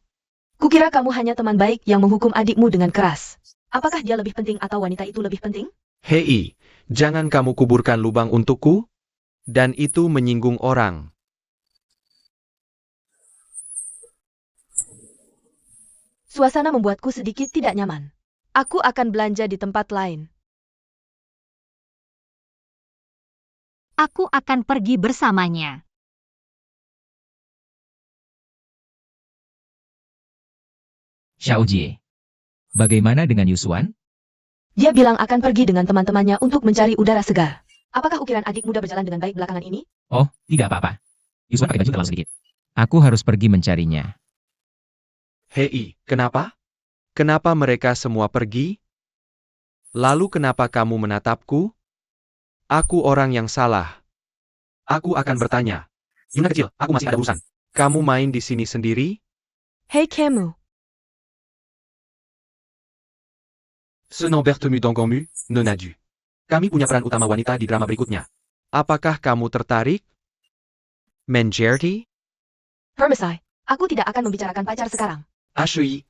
Kukira kamu hanya teman baik yang menghukum adikmu dengan keras. Apakah dia lebih penting atau wanita itu lebih penting? Hei, jangan kamu kuburkan lubang untukku. Dan itu menyinggung orang. Suasana membuatku sedikit tidak nyaman. Aku akan belanja di tempat lain. Aku akan pergi bersamanya. Xiaojie. Bagaimana dengan Yusuan? Dia bilang akan pergi dengan teman-temannya untuk mencari udara segar. Apakah ukiran adik muda berjalan dengan baik belakangan ini? Oh, tidak apa-apa. Yusuan pakai baju terlalu sedikit. Aku harus pergi mencarinya. Hei, kenapa? Kenapa mereka semua pergi? Lalu kenapa kamu menatapku? Aku orang yang salah. Aku akan bertanya. Yuna kecil, aku masih ada urusan. Kamu main di sini sendiri? Hei kamu. Senang bertemu denganmu, Nona Du. Kami punya peran utama wanita di drama berikutnya. Apakah kamu tertarik? Menjadi? Permesai, aku tidak akan membicarakan pacar sekarang. Ashui,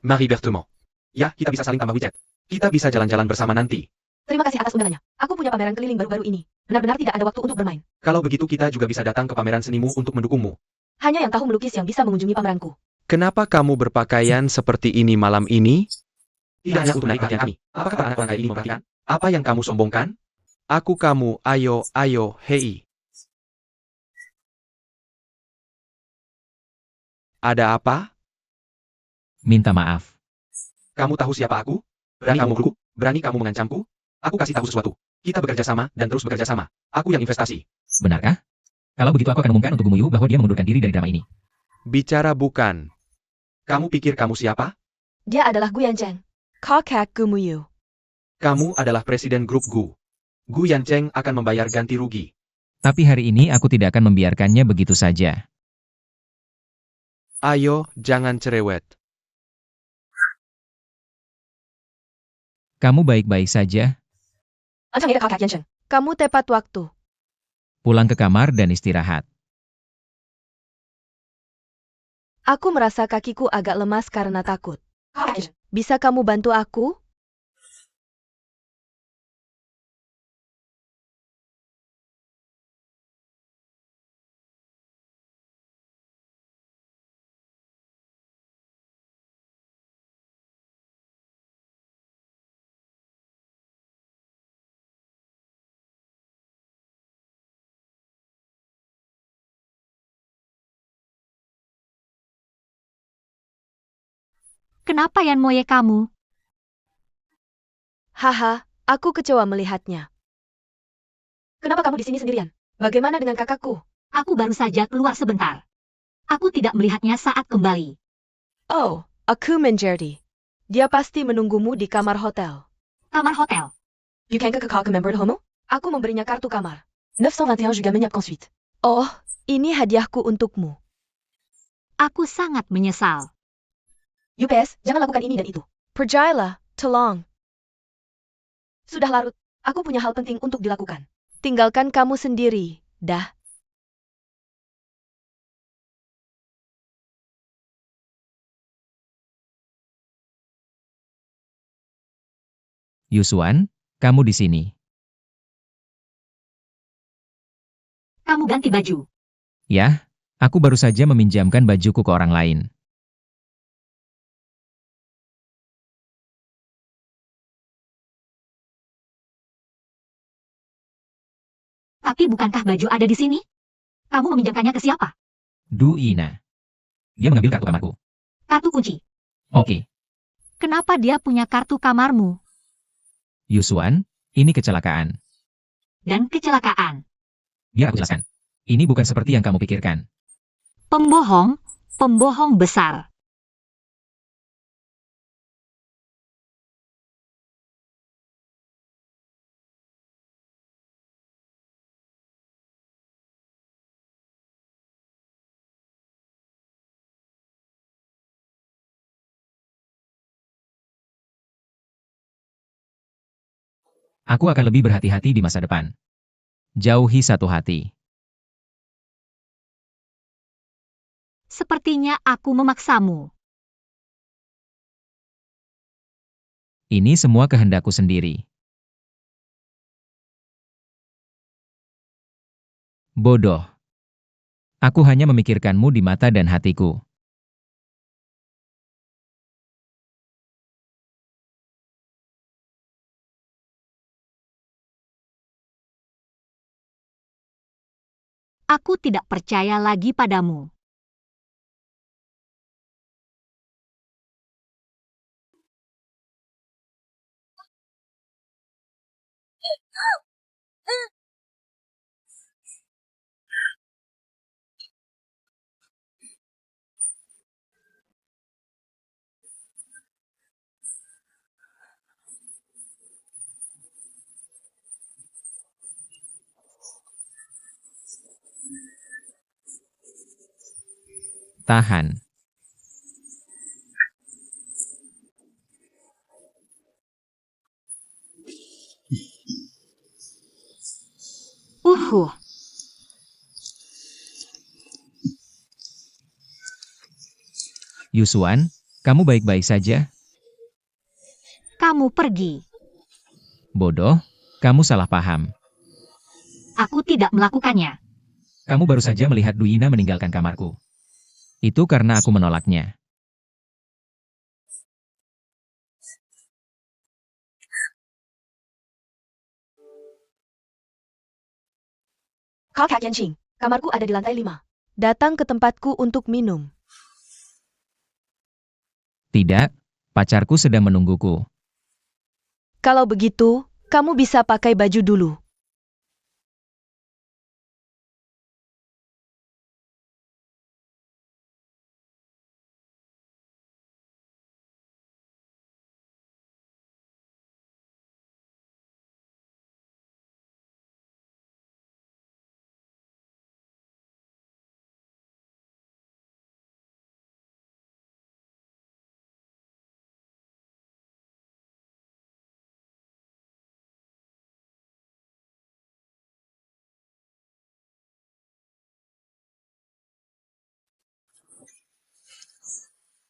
Marie Berthemont. Ya, kita bisa saling tambah widget. Kita bisa jalan-jalan bersama nanti. Terima kasih atas undangannya. Aku punya pameran keliling baru-baru ini. Benar-benar tidak ada waktu untuk bermain. Kalau begitu kita juga bisa datang ke pameran senimu untuk mendukungmu. Hanya yang tahu melukis yang bisa mengunjungi pameranku. Kenapa kamu berpakaian seperti ini malam ini? Tidak hanya untuk menarik perhatian kami. Apakah para anak orang kaya ini memperhatikan? Apa yang kamu sombongkan? Aku kamu, ayo, hei. Ada apa? Minta maaf. Kamu tahu siapa aku? Berani kamu memelukku? Berani kamu mengancamku? Aku kasih tahu sesuatu. Kita bekerja sama dan terus bekerja sama. Aku yang investasi. Benarkah? Kalau begitu aku akan umumkan untuk Gumuyu bahwa dia mengundurkan diri dari drama ini. Bicara bukan. Kamu pikir kamu siapa? Dia adalah Gu Yancheng. Kakak Gumuyu. Kamu adalah presiden grup Gu. Gu Yancheng akan membayar ganti rugi. Tapi hari ini aku tidak akan membiarkannya begitu saja. Ayo, jangan cerewet. Kamu baik-baik saja? Kakak Yancheng. Kamu tepat waktu. Pulang ke kamar dan istirahat. Aku merasa kakiku agak lemas karena takut. Bisa kamu bantu aku? Kenapa Yan Moye kamu? Haha, aku kecewa melihatnya. Kenapa kamu di sini sendirian? Bagaimana dengan kakakku? Aku baru saja keluar sebentar. Aku tidak melihatnya saat kembali. Oh, aku menjadi. Dia pasti menunggumu di kamar hotel. Kamar hotel. Bukankah kakak member homo? Aku memberinya kartu kamar. 921 juga menyiapkan suite. Oh, ini hadiahku untukmu. Aku sangat menyesal. UPS, jangan lakukan ini dan itu. Percayalah, tolong. Sudah larut, aku punya hal penting untuk dilakukan. Tinggalkan kamu sendiri, dah. Yusuan, kamu di sini. Kamu ganti baju. Ya, aku baru saja meminjamkan bajuku ke orang lain. Tapi bukankah baju ada di sini? Kamu meminjamkannya ke siapa? Duina. Dia mengambil kartu kamarku. Kartu kunci. Oke. Kenapa dia punya kartu kamarmu? Yusuan, ini kecelakaan. Dan kecelakaan. Biar aku jelaskan. Ini bukan seperti yang kamu pikirkan. Pembohong, pembohong besar. Aku akan lebih berhati-hati di masa depan. Jauhi satu hati. Sepertinya aku memaksamu. Ini semua kehendakku sendiri. Bodoh. Aku hanya memikirkanmu di mata dan hatiku. Aku tidak percaya lagi padamu. Tahan. Uhuh, Yusuan, kamu baik-baik saja? kamu pergi. Bodoh, kamu salah paham. Aku tidak melakukannya. Kamu baru saja melihat Duina meninggalkan kamarku. Itu karena aku menolaknya. Kakak Yanqing, kamarku ada di lantai 5. Datang ke tempatku untuk minum. Tidak, pacarku sedang menungguku. Kalau begitu, kamu bisa pakai baju dulu.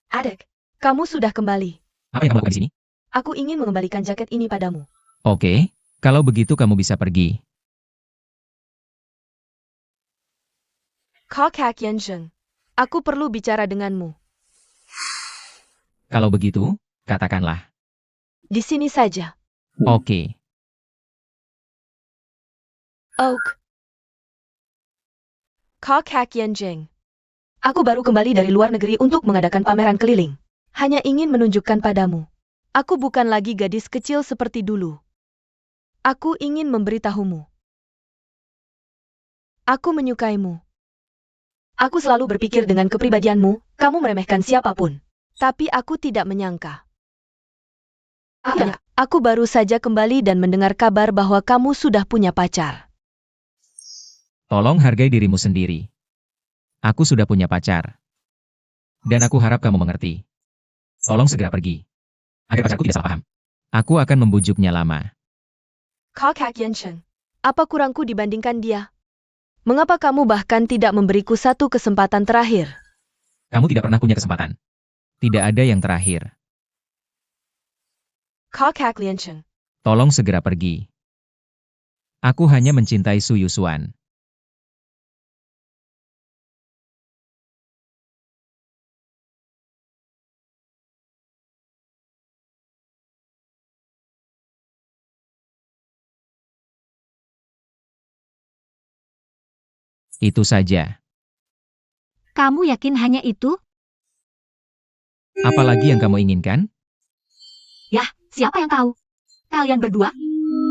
Adek, kamu sudah kembali. Apa yang kamu lakukan di sini? Aku ingin mengembalikan jaket ini padamu. Oke, kalau begitu kamu bisa pergi. Kakak Yanqing, aku perlu bicara denganmu. Kalau begitu, katakanlah. Di sini saja. Oke, Oak. Kakak Yanqing. Aku baru kembali dari luar negeri untuk mengadakan pameran keliling. Hanya ingin menunjukkan padamu. Aku bukan lagi gadis kecil seperti dulu. Aku ingin memberitahumu. Aku menyukaimu. Aku selalu berpikir dengan kepribadianmu, kamu meremehkan siapapun. Tapi aku tidak menyangka. Aku baru saja kembali dan mendengar kabar bahwa kamu sudah punya pacar. tolong hargai dirimu sendiri. Aku sudah punya pacar. Dan aku harap kamu mengerti. Tolong segera pergi. Agar pacarku tidak salah paham. Aku akan membujuknya lama. Kakak Yanqing, apa kurangku dibandingkan dia? Mengapa kamu bahkan tidak memberiku satu kesempatan terakhir? Kamu tidak pernah punya kesempatan. Tidak ada yang terakhir. Kakak Yanqing, Tolong segera pergi. Aku hanya mencintai Su Yusuan. Itu saja. Kamu yakin hanya itu? Apalagi yang kamu inginkan? Yah, siapa yang tahu? Kalian berdua,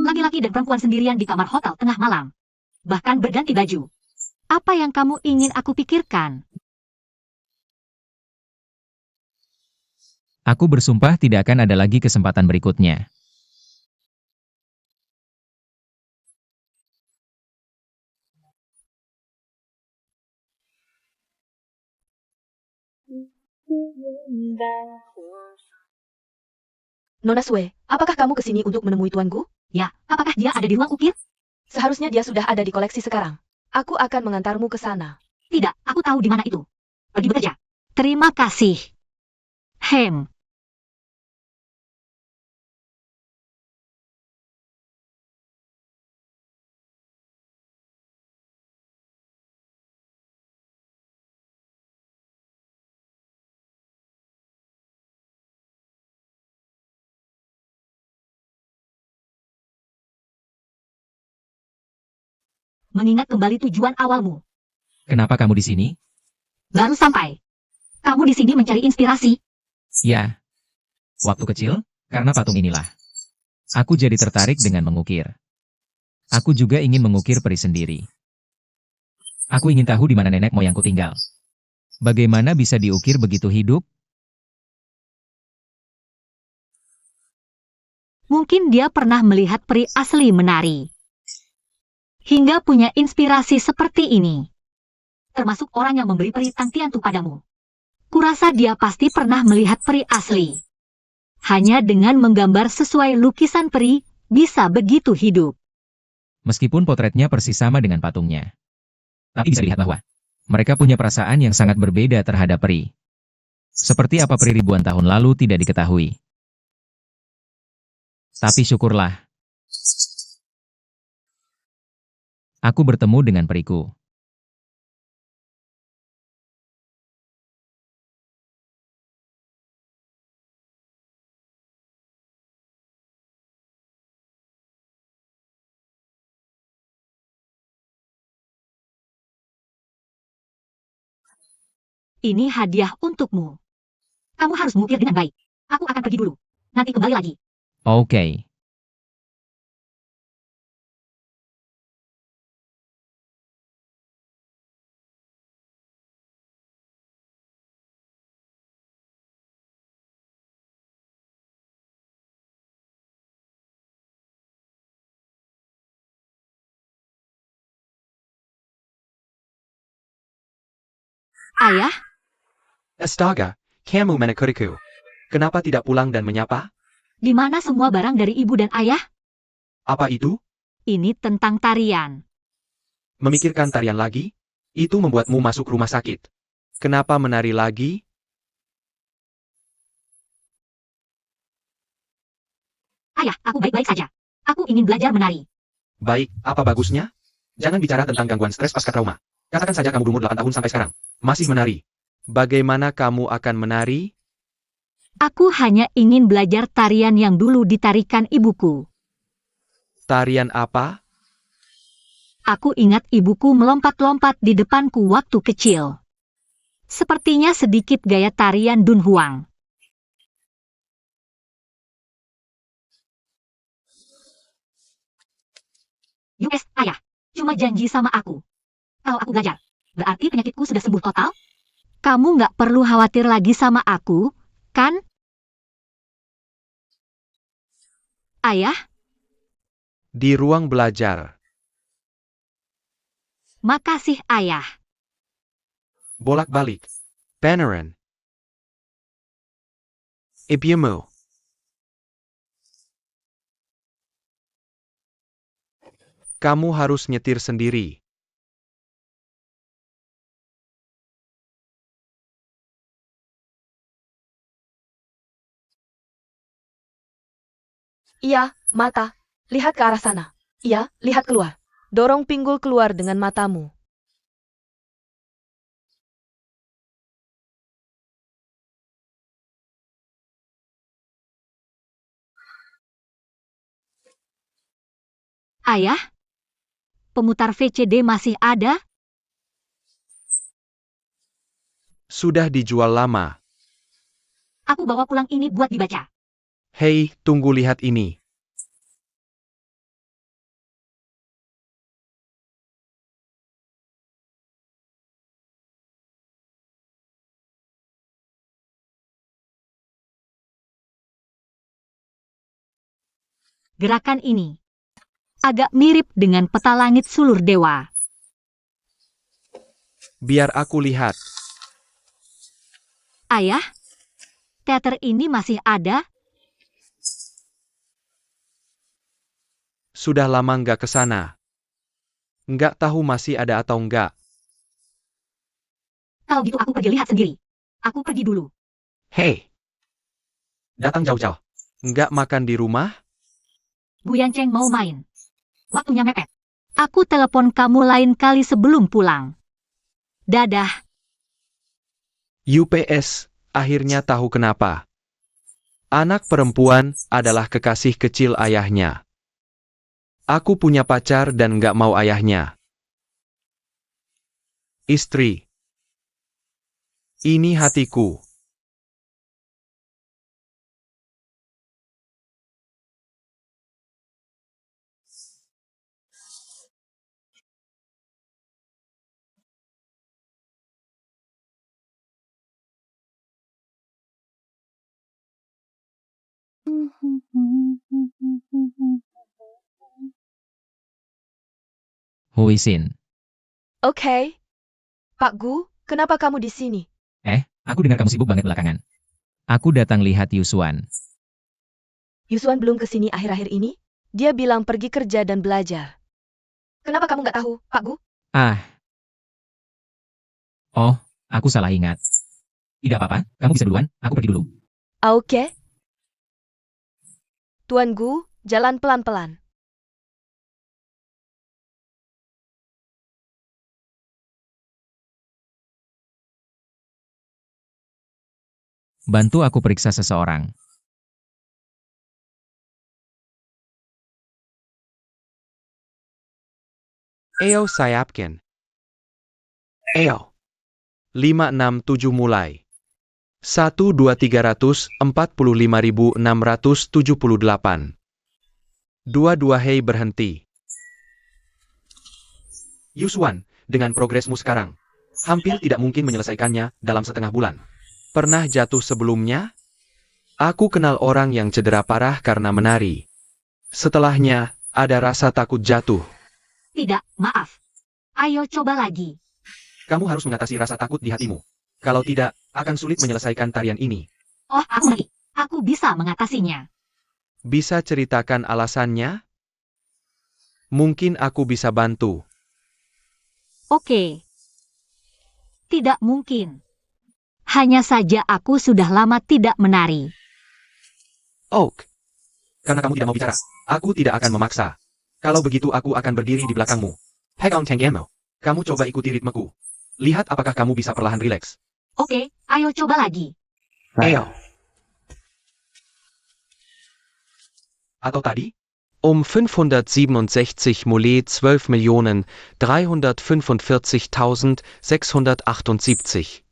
laki-laki dan perempuan sendirian di kamar hotel tengah malam. Bahkan berganti baju. Apa yang kamu ingin aku pikirkan? Aku bersumpah tidak akan ada lagi kesempatan berikutnya. Nona Sue, apakah kamu kesini untuk menemui tuanku? Ya, apakah dia ada di ruang ukir? Seharusnya dia sudah ada di koleksi sekarang. Aku akan mengantarmu ke sana. Tidak, aku tahu di mana itu. Pergi bekerja. Terima kasih. Hem. Mengingat kembali tujuan awalmu. Kenapa kamu di sini? Baru sampai. Kamu di sini mencari inspirasi. Ya. Waktu kecil, karena patung inilah. Aku jadi tertarik dengan mengukir. Aku juga ingin mengukir peri sendiri. Aku ingin tahu di mana nenek moyangku tinggal. Bagaimana bisa diukir begitu hidup? Mungkin dia pernah melihat peri asli menari. Hingga punya inspirasi seperti ini. Termasuk orang yang memberi peri Tang Tiantu padamu. Kurasa dia pasti pernah melihat peri asli. Hanya dengan menggambar sesuai lukisan peri, bisa begitu hidup. Meskipun potretnya persis sama dengan patungnya. Tapi bisa dilihat bahwa mereka punya perasaan yang sangat berbeda terhadap peri. Seperti apa peri ribuan tahun lalu tidak diketahui. Tapi syukurlah. Aku bertemu dengan periku. Ini hadiah untukmu. Kamu harus mengukir dengan baik. Aku akan pergi dulu. Nanti kembali lagi. Oke. Ayah, Astaga, kamu menekuriku. Kenapa tidak pulang dan menyapa? di mana semua barang dari ibu dan ayah? Apa itu? Ini tentang tarian. Memikirkan tarian lagi? Itu membuatmu masuk rumah sakit. Kenapa menari lagi? Ayah, aku baik-baik saja. Aku ingin belajar menari. Baik, apa bagusnya? Jangan bicara tentang gangguan stres pasca trauma. Katakan saja kamu berumur 8 tahun sampai sekarang. Masih menari. Bagaimana kamu akan menari? Aku hanya ingin belajar tarian yang dulu ditarikan ibuku. Tarian apa? Aku ingat ibuku melompat-lompat di depanku waktu kecil. Sepertinya sedikit gaya tarian Dunhuang. US, ayah. Cuma janji sama aku. Kalau aku belajar, berarti penyakitku sudah sembuh total? Kamu nggak perlu khawatir lagi sama aku, kan? Ayah, Di ruang belajar. makasih ayah. Bolak-balik. Panaran. Ibumu. Kamu harus nyetir sendiri. Iya, mata. Lihat ke arah sana. Iya, lihat keluar. Dorong pinggul keluar dengan matamu. Ayah, pemutar VCD masih ada? Sudah dijual lama. Aku bawa pulang ini buat dibaca. Hei, tunggu lihat ini. Gerakan ini agak mirip dengan peta langit sulur dewa. Biar aku lihat. Ayah, teater ini masih ada? Sudah lama nggak ke sana. Nggak tahu masih ada atau nggak. Kalau gitu aku pergi lihat sendiri. Aku pergi dulu. Hei. Datang jauh-jauh. Nggak makan di rumah? Bu Yanceng mau main. Waktunya mepet. Aku telepon kamu lain kali sebelum pulang. Dadah. UPS, akhirnya tahu kenapa. Anak perempuan adalah kekasih kecil ayahnya. Aku punya pacar dan nggak mau ayahnya. Istri. Ini hatiku. Huisin. Oke. Pak Gu, kenapa kamu di sini? Aku dengar kamu sibuk banget belakangan. Aku datang lihat Yusuan. Yusuan belum ke sini akhir-akhir ini? Dia bilang pergi kerja dan belajar. Kenapa kamu nggak tahu, Pak Gu? Oh, aku salah ingat. Tidak apa-apa, kamu bisa duluan, aku pergi dulu. Oke. Tuan Gu, jalan pelan-pelan. Bantu aku periksa seseorang. Ayo sayapkan. Ayo. 567 mulai. 1-2-345.678. 2-2 hei berhenti. Yusuan, dengan progresmu sekarang, hampir tidak mungkin menyelesaikannya dalam setengah bulan. Pernah jatuh sebelumnya? Aku kenal orang yang cedera parah karena menari. Setelahnya, ada rasa takut jatuh. Tidak, maaf. Ayo coba lagi. Kamu harus mengatasi rasa takut di hatimu. Kalau tidak, akan sulit menyelesaikan tarian ini. Oh, aku ngerti. Aku bisa mengatasinya. Bisa ceritakan alasannya? Mungkin aku bisa bantu. Oke. Tidak mungkin. Hanya saja aku sudah lama tidak menari. Oak. Karena kamu tidak mau bicara, aku tidak akan memaksa. Kalau begitu aku akan berdiri di belakangmu. Pegang tanganmu. Kamu coba ikuti ritmeku. Lihat apakah kamu bisa perlahan rileks. Oke, ayo coba lagi. Ayo. Atau tadi? 567 Mollet 12.345.678.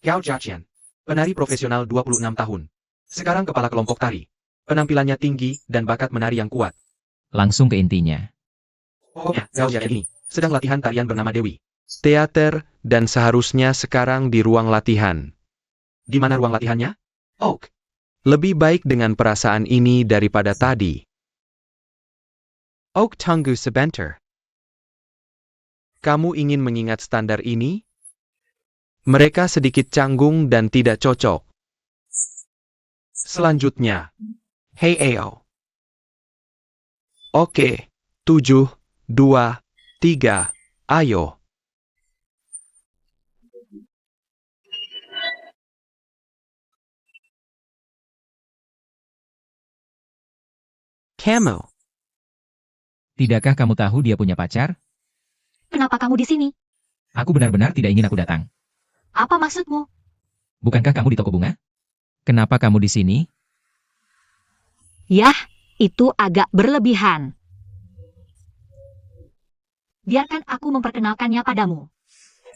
Xiao Jiaqian, penari profesional 26 tahun. Sekarang kepala kelompok tari. Penampilannya tinggi dan bakat menari yang kuat. Langsung ke intinya. Pokoknya, Xiao Jiaqian ini sedang latihan tarian bernama Dewi. Teater, dan seharusnya sekarang di ruang latihan. Di mana ruang latihannya? Oak. Lebih baik dengan perasaan ini daripada tadi. Oak tunggu sebentar. Kamu ingin mengingat standar ini? Mereka sedikit canggung dan tidak cocok. Selanjutnya. Hey Ao. Oke. 7, 2, 3, ayo. Kamu. Tidakkah kamu tahu dia punya pacar? Kenapa kamu di sini? Aku benar-benar tidak ingin aku datang. Apa maksudmu? Bukankah kamu di toko bunga? Kenapa kamu di sini? Yah, itu agak berlebihan. Biarkan aku memperkenalkannya padamu.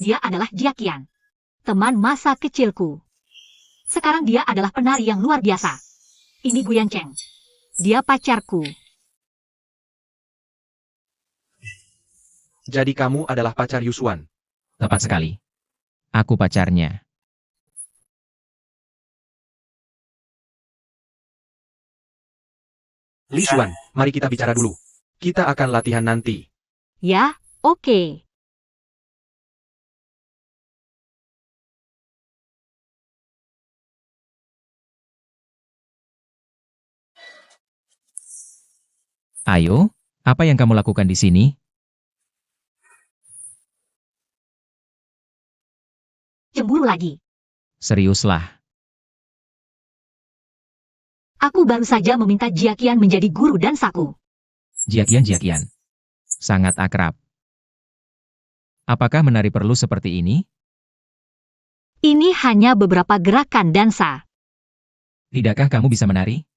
Dia adalah Jiaqian, teman masa kecilku. Sekarang dia adalah penari yang luar biasa. Ini Guyan Cheng. Dia pacarku. Jadi kamu adalah pacar Yusuan. Tepat sekali. Aku pacarnya. Li Xuan, mari kita bicara dulu. Kita akan latihan nanti. Ya, oke. Ayo, apa yang kamu lakukan di sini? Cemburu lagi. Seriuslah. Aku baru saja meminta Jiaqian menjadi guru dansaku. Jiaqian. Sangat akrab. Apakah menari perlu seperti ini? Ini hanya beberapa gerakan dansa. Tidakkah kamu bisa menari?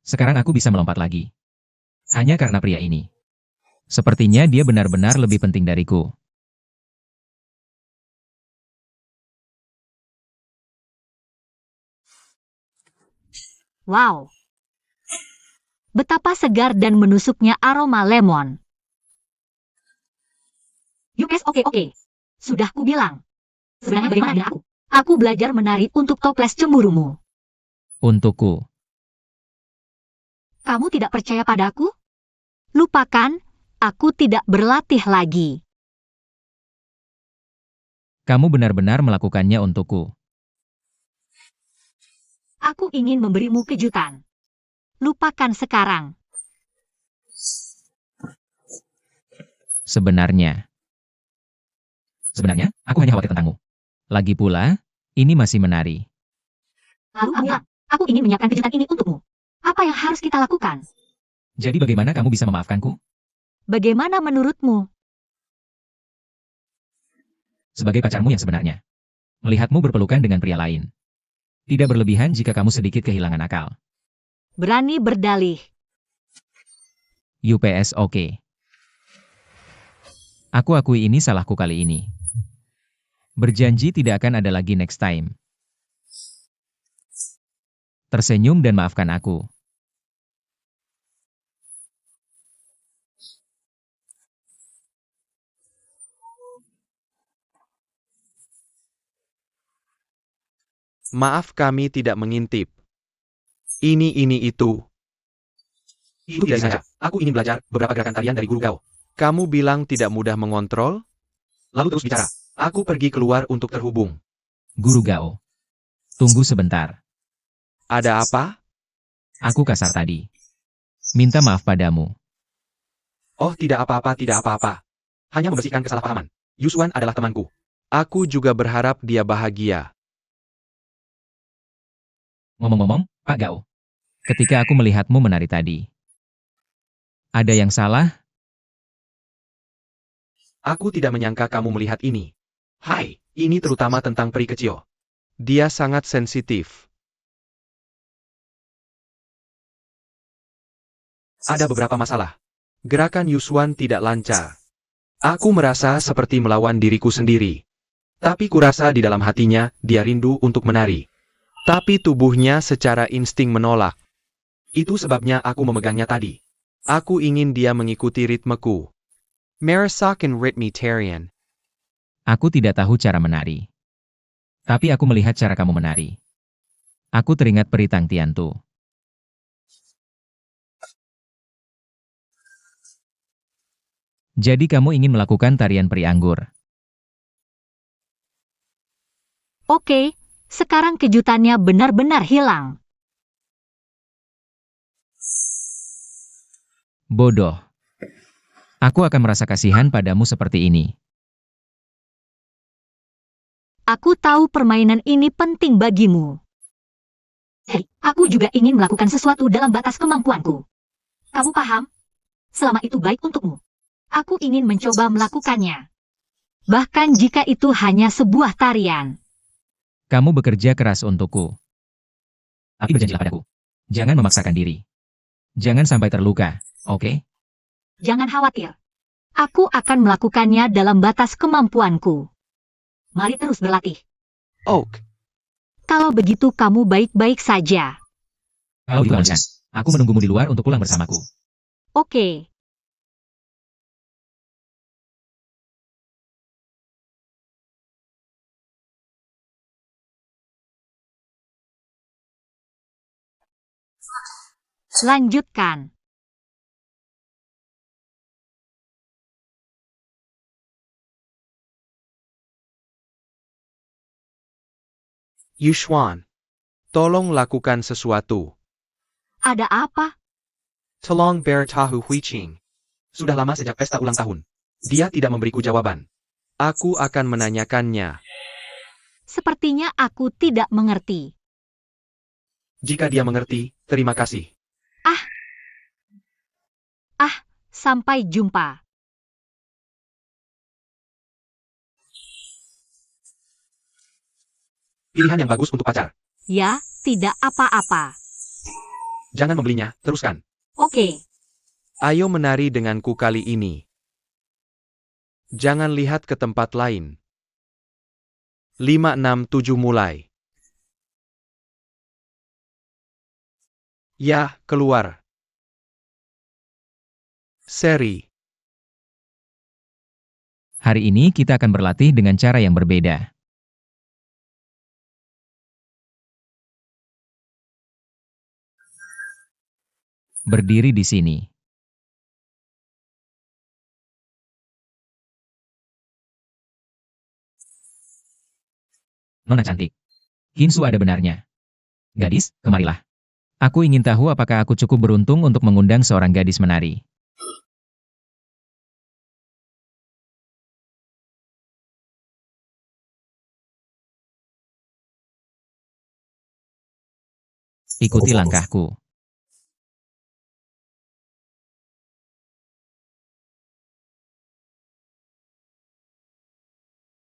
Sekarang aku bisa melompat lagi. Hanya karena pria ini. Sepertinya dia benar-benar lebih penting dariku. Wow. Betapa segar dan menusuknya aroma lemon. Yukes, oke. Sudah kubilang. Sebenarnya bagaimana dengan aku? Aku belajar menari untuk toples cemburumu. Untukku. Kamu tidak percaya padaku? Lupakan, aku tidak berlatih lagi. Kamu benar-benar melakukannya untukku. Aku ingin memberimu kejutan. Lupakan sekarang. Sebenarnya, aku hanya khawatir tentangmu. Lagi pula, ini masih menari. Lalu kamu bilang, aku ingin menyiapkan kejutan ini untukmu. Apa yang harus kita lakukan? Jadi bagaimana kamu bisa memaafkanku? Bagaimana menurutmu? Sebagai pacarmu yang sebenarnya. Melihatmu berpelukan dengan pria lain. Tidak berlebihan jika kamu sedikit kehilangan akal. Berani berdalih. UPS oke. Aku akui ini salahku kali ini. Berjanji tidak akan ada lagi next time. Tersenyum dan maafkan aku. Maaf kami tidak mengintip. Ini itu. Itu tidak sengaja. Aku ingin belajar beberapa gerakan tarian dari guru Gao. Kamu bilang tidak mudah mengontrol? Lalu terus bicara. Aku pergi keluar untuk terhubung. Guru Gao. Tunggu sebentar. Ada apa? Aku kasar tadi. Minta maaf padamu. Oh, tidak apa-apa. Hanya membersihkan kesalahpahaman. Yuswan adalah temanku. Aku juga berharap dia bahagia. Ngomong-ngomong, Pak Gao. Ketika aku melihatmu menari tadi. Ada yang salah? Aku tidak menyangka kamu melihat ini. Hai, ini terutama tentang peri kecil. Dia sangat sensitif. Ada beberapa masalah. Gerakan Yuswan tidak lancar. Aku merasa seperti melawan diriku sendiri. Tapi kurasa di dalam hatinya, dia rindu untuk menari. Tapi tubuhnya secara insting menolak. Itu sebabnya aku memegangnya tadi. Aku ingin dia mengikuti ritmeku. Marasakan ritme tarian. Aku tidak tahu cara menari. Tapi aku melihat cara kamu menari. Aku teringat peri Tang Tiantu. Jadi kamu ingin melakukan tarian peri anggur. Oke, sekarang kejutannya benar-benar hilang. Bodoh. Aku akan merasa kasihan padamu seperti ini. Aku tahu permainan ini penting bagimu. Hei, aku juga ingin melakukan sesuatu dalam batas kemampuanku. Kamu paham? Selama itu baik untukmu. Aku ingin mencoba melakukannya. Bahkan jika itu hanya sebuah tarian. Kamu bekerja keras untukku. Tapi berjanjilah padaku. Jangan memaksakan diri. Jangan sampai terluka, oke? Jangan khawatir. Aku akan melakukannya dalam batas kemampuanku. Mari terus berlatih. Oak. Kalau begitu kamu baik-baik saja. Kalau gitu Alisa, aku menunggumu di luar untuk pulang bersamaku. Oke. Lanjutkan. Yuswan. Tolong lakukan sesuatu. Ada apa? Tolong beritahu Huiqing. Sudah lama sejak pesta ulang tahun. Dia tidak memberiku jawaban. Aku akan menanyakannya. Sepertinya aku tidak mengerti. Jika dia mengerti, terima kasih. Sampai jumpa. Pilihan yang bagus untuk pacar. Ya, tidak apa-apa. Jangan membelinya, teruskan. Oke. Ayo menari denganku kali ini. Jangan lihat ke tempat lain. 5, 6, 7 mulai. Ya, keluar. Seri. Hari ini kita akan berlatih dengan cara yang berbeda. Berdiri di sini. Nona cantik. Hinsu ada benarnya. Gadis, kemarilah. Aku ingin tahu apakah aku cukup beruntung untuk mengundang seorang gadis menari. Ikuti langkahku.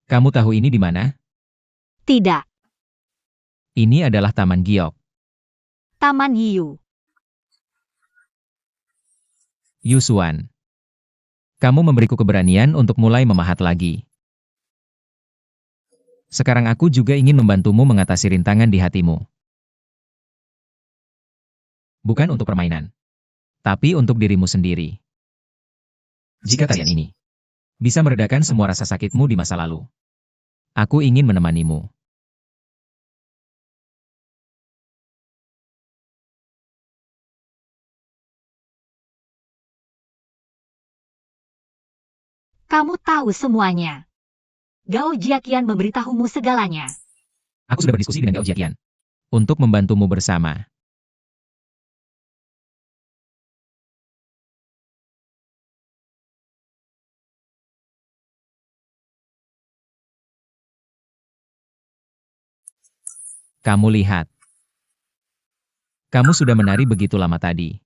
Kamu tahu ini di mana? Tidak. Ini adalah Taman Giok. Taman Yiyu. Yusuan. Kamu memberiku keberanian untuk mulai memahat lagi. Sekarang aku juga ingin membantumu mengatasi rintangan di hatimu. Bukan untuk permainan, tapi untuk dirimu sendiri. Jika tarian ini bisa meredakan semua rasa sakitmu di masa lalu, aku ingin menemanimu. Kamu tahu semuanya. Gao Jiaqian memberitahumu segalanya. Aku sudah berdiskusi dengan Gao Jiaqian untuk membantumu bersama. Kamu lihat. Kamu sudah menari begitu lama tadi.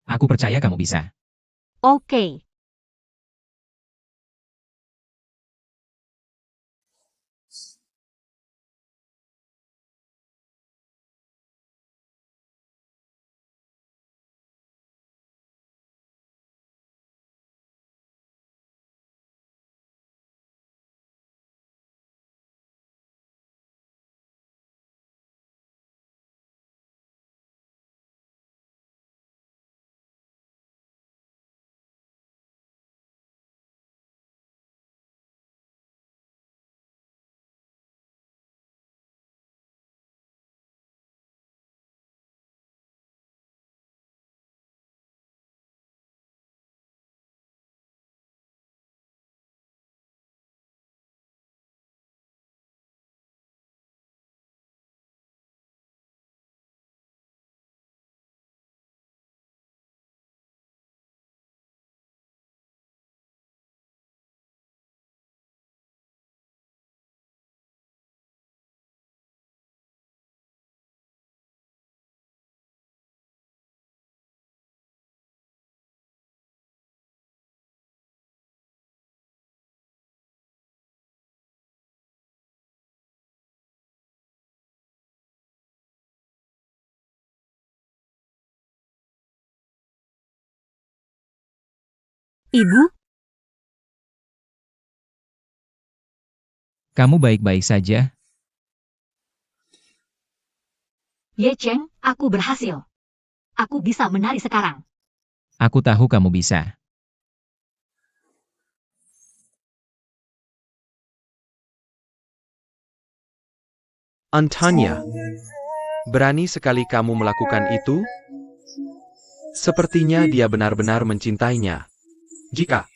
Aku percaya kamu bisa. Oke. Ibu, Kamu baik-baik saja? Ye Cheng, aku berhasil. Aku bisa menari sekarang. Aku tahu kamu bisa. Antanya. Berani sekali kamu melakukan itu? Sepertinya dia benar-benar mencintainya. Jika